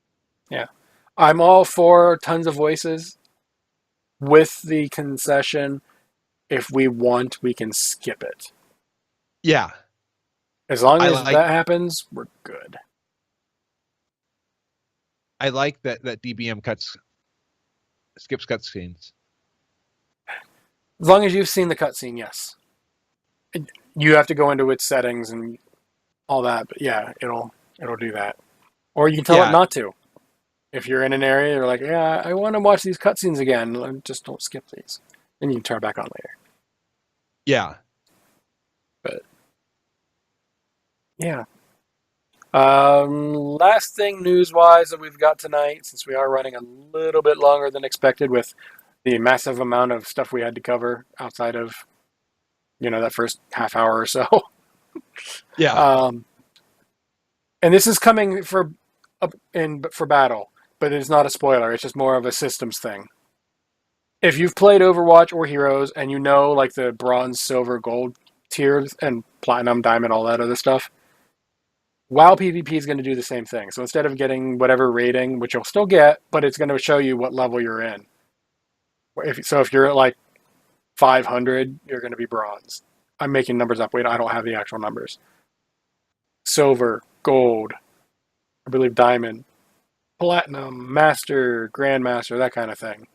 Yeah, I'm all for tons of voices, with the concession, if we want, we can skip it. Yeah, as long as that happens, we're good. I like that DBM skips cutscenes. As long as you've seen the cutscene, yes. You have to go into its settings and all that, but yeah, it'll do that. Or you can tell it not to. If you're in an area, you're like, yeah, I want to watch these cutscenes again. Just don't skip these. And you can turn it back on later. Yeah. But yeah. Last thing news-wise that we've got tonight, since we are running a little bit longer than expected with the massive amount of stuff we had to cover outside of, that first half hour or so. Yeah. And this is coming for for battle, but it's not a spoiler. It's just more of a systems thing. If you've played Overwatch or Heroes and you know like the bronze, silver, gold tiers and platinum, diamond, all that other stuff, WoW PvP is going to do the same thing. So instead of getting whatever rating, which you'll still get, but it's going to show you what level you're in. If you're at like 500, you're going to be bronze. I'm making numbers up. Wait, I don't have the actual numbers. Silver, gold, I believe diamond, platinum, master, grandmaster, that kind of thing.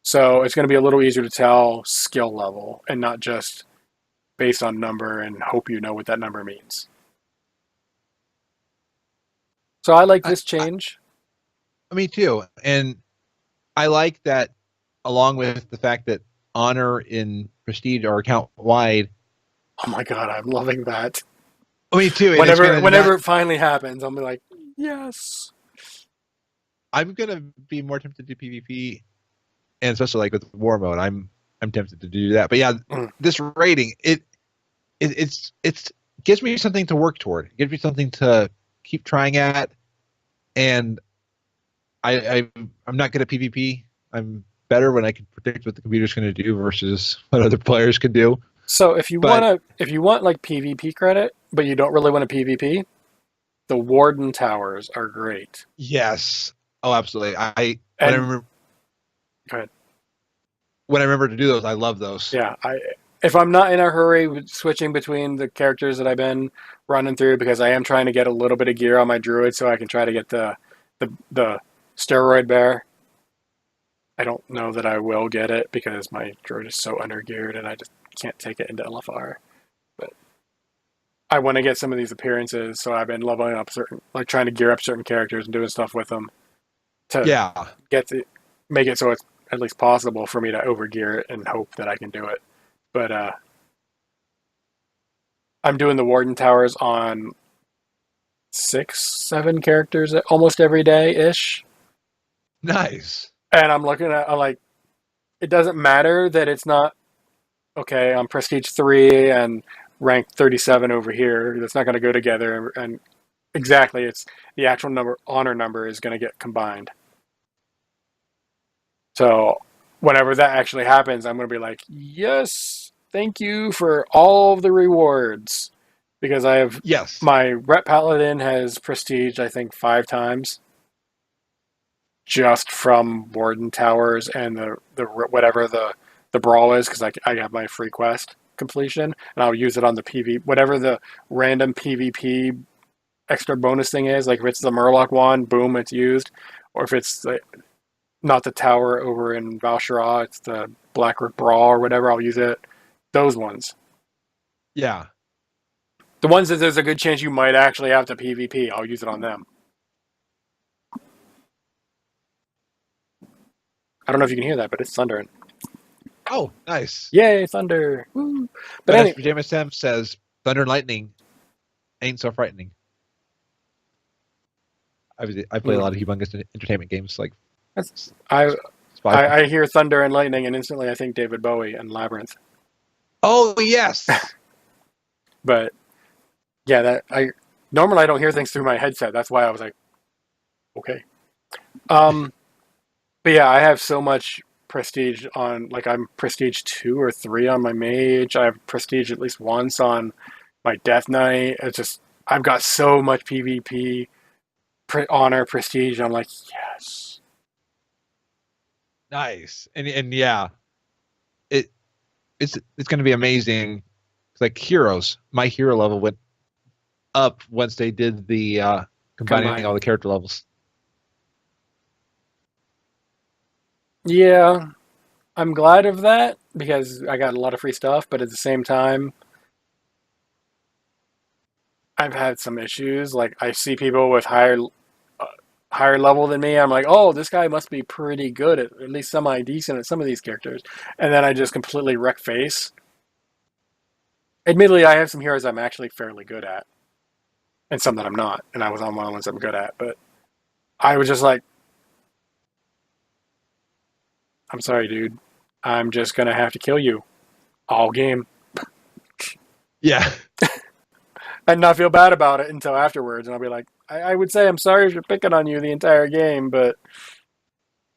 So it's going to be a little easier to tell skill level and not just based on number and hope you know what that number means. So I like this change. Me too. And I like that along with the fact that honor in prestige are account wide. Oh my god, I'm loving that. Me too. Whenever it finally happens, I'm like, yes. I'm gonna be more tempted to do PvP, and especially like with war mode, I'm tempted to do that. But yeah, this rating it gives me something to work toward. It gives me something to keep trying at, and I'm not good at PvP. I'm better when I can predict what the computer's going to do versus what other players can do. So if you want like PvP credit, but you don't really want a PvP, the Warden Towers are great. Yes. Oh, absolutely. Go ahead. When I remember to do those, I love those. Yeah, if I'm not in a hurry switching between the characters that I've been running through, because I am trying to get a little bit of gear on my druid so I can try to get the steroid bear. I don't know that I will get it because my druid is so undergeared and I just can't take it into LFR. But I want to get some of these appearances, so I've been leveling up trying to gear up certain characters and doing stuff with them to make it so it's at least possible for me to overgear it and hope that I can do it. But I'm doing the Warden Towers on 6-7 characters almost every day-ish. Nice. And I'm like, it doesn't matter that it's not, okay, I'm Prestige 3 and rank 37 over here. That's not going to go together. And exactly, it's the actual honor number is going to get combined. So whenever that actually happens, I'm going to be like, yes, thank you for all of the rewards. Because I have, my Rep Paladin has prestige, I think, 5 times. Just from Warden Towers and the whatever the brawl is, because I have my free quest completion, and I'll use it on the PV, whatever the random PvP extra bonus thing is. Like if it's the Murloc one, boom, it's used. Or if it's not the tower over in Val'Sharah, it's the Blackroot Brawl or whatever, I'll use it. Those ones. Yeah. The ones that there's a good chance you might actually have to PvP, I'll use it on them. I don't know if you can hear that, but it's thundering. Oh, nice. Yay, thunder. Woo. But anyway, James M says, thunder and lightning ain't so frightening. I play a lot of humongous entertainment games. Like I hear thunder and lightning, and instantly I think David Bowie and Labyrinth. Oh, yes. But yeah, normally I don't hear things through my headset. That's why I was like, okay. But yeah, I have so much prestige on, like I'm prestige 2 or 3 on my mage. I have prestige at least once on my Death Knight. It's just, I've got so much PvP, honor, prestige. I'm like, yes. Nice. And yeah, it's going to be amazing. It's like heroes. My hero level went up once they did the combining all the character levels. Yeah, I'm glad of that because I got a lot of free stuff, but at the same time, I've had some issues. Like I see people with higher level than me. I'm like, oh, this guy must be pretty good at least semi-decent at some of these characters. And then I just completely wreck face. Admittedly, I have some heroes I'm actually fairly good at. And some that I'm not. And I was on one of the ones I'm good at. But I was just like, I'm sorry, dude. I'm just going to have to kill you all game. Yeah. and not feel bad about it until afterwards. And I'll be like, I would say I'm sorry for picking on you the entire game, but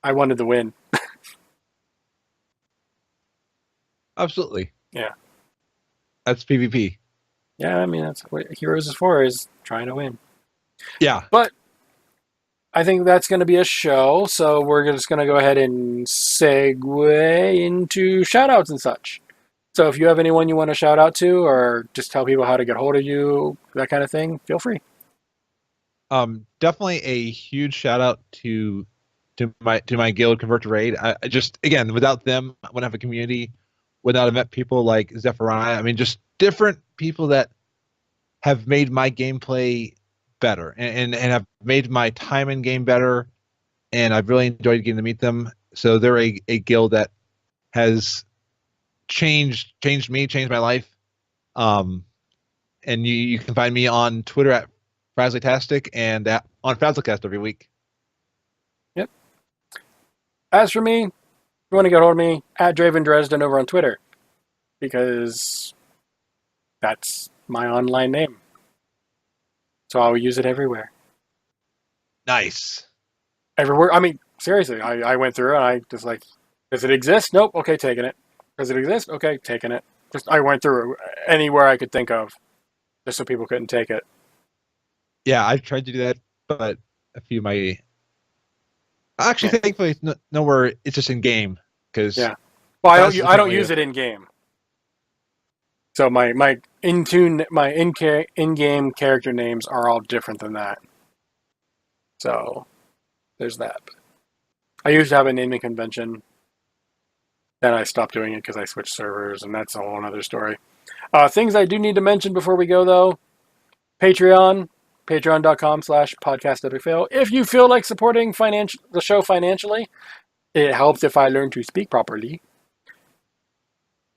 I wanted to win. Absolutely. Yeah. That's PvP. Yeah, I mean, that's what Heroes is for, is trying to win. Yeah. But I think that's going to be a show, so we're just going to go ahead and segue into shout-outs and such. So if you have anyone you want to shout out to, or just tell people how to get hold of you, that kind of thing, feel free. Definitely a huge shout out to my guild Convert to Raid. I just, again, without them, I wouldn't have a community. Without have met people like Zephaniah. I mean, just different people that have made my gameplay better and have made my time in game better. And I've really enjoyed getting to meet them. So they're a guild that has changed me, changed my life. And you can find me on Twitter at Frazley-tastic and on Frazlecast every week. Yep. As for me, you want to get hold of me at Draven Dresden over on Twitter, because that's my online name. So I'll use it everywhere. Nice. Everywhere. I mean, seriously, I went through and I just like, does it exist? Nope. Okay, taking it. Does it exist? Okay, taking it. Just I went through anywhere I could think of, just so people couldn't take it. Yeah, I've tried to do that, but a few of my actually, thankfully, nowhere. It's just in game because Well, I don't use it in game. So my in-game character names are all different than that. So there's that. I used to have a naming convention. Then I stopped doing it because I switched servers, and that's a whole other story. Things I do need to mention before we go, though: Patreon. Patreon.com/podcastepicfail. If you feel like supporting the show financially, it helps if I learn to speak properly.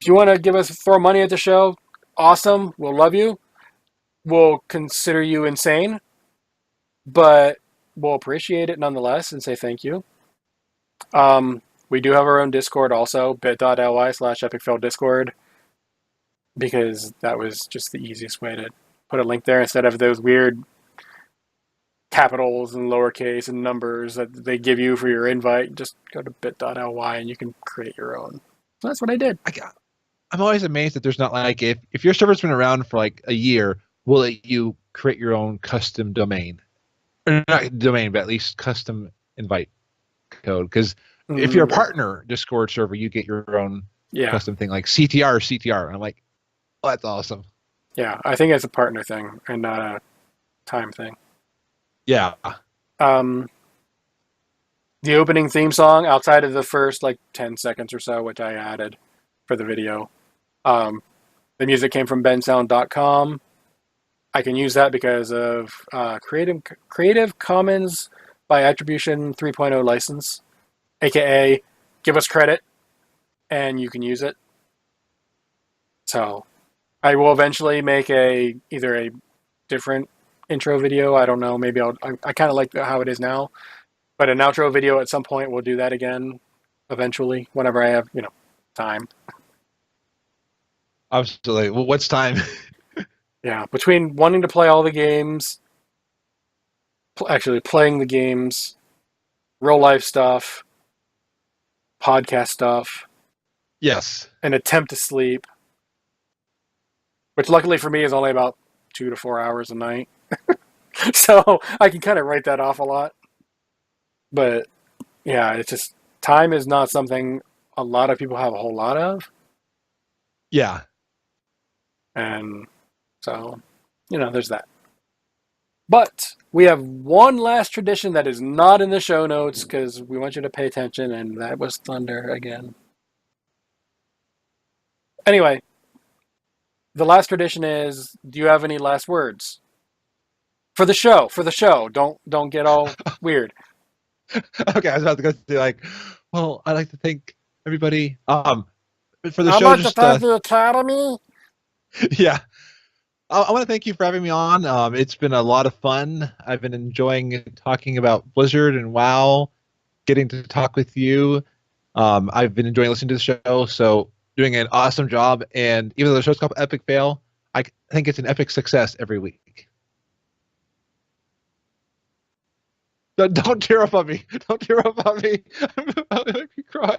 If you want to throw money at the show, awesome. We'll love you. We'll consider you insane, but we'll appreciate it nonetheless and say thank you. We do have our own Discord also, bit.ly/epicfaildiscord, because that was just the easiest way to put a link there instead of those weird capitals and lowercase and numbers that they give you for your invite. Just go to bit.ly and you can create your own. So that's what I did. I'm always amazed that there's not like, if your server's been around for like a year, will let you create your own custom domain, or not domain, but at least custom invite code. Because if you're a partner Discord server, you get your own custom thing like CTR. And I'm like, oh, that's awesome. Yeah, I think it's a partner thing and not a time thing. Yeah. The opening theme song, outside of the first 10 seconds or so, which I added for the video, the music came from bensound.com. I can use that because of Creative Commons by Attribution 3.0 license, aka give us credit and you can use it. So I will eventually make either a different intro video. I don't know. Maybe I kind of like how it is now, but an outro video at some point we'll do that again eventually whenever I have time. Absolutely. Well, what's time? Yeah, between wanting to play all the games, actually playing the games, real life stuff, podcast stuff. Yes. An attempt to sleep, which luckily for me is only about 2 to 4 hours a night. So I can kind of write that off a lot. But yeah, it's just time is not something a lot of people have a whole lot of. Yeah. And so, there's that. But we have one last tradition that is not in the show notes because we want you to pay attention, and that was thunder again. Anyway, the last tradition is, do you have any last words? For the show. Don't get all weird. Okay, I was about to go to well, I'd like to thank everybody. For the How show, about just the Academy? yeah. I want to thank you for having me on. It's been a lot of fun. I've been enjoying talking about Blizzard and WoW, getting to talk with you. I've been enjoying listening to the show, so doing an awesome job. And even though the show's called Epic Fail, I think it's an epic success every week. Don't tear up on me. Don't tear up on me. I'll make me cry.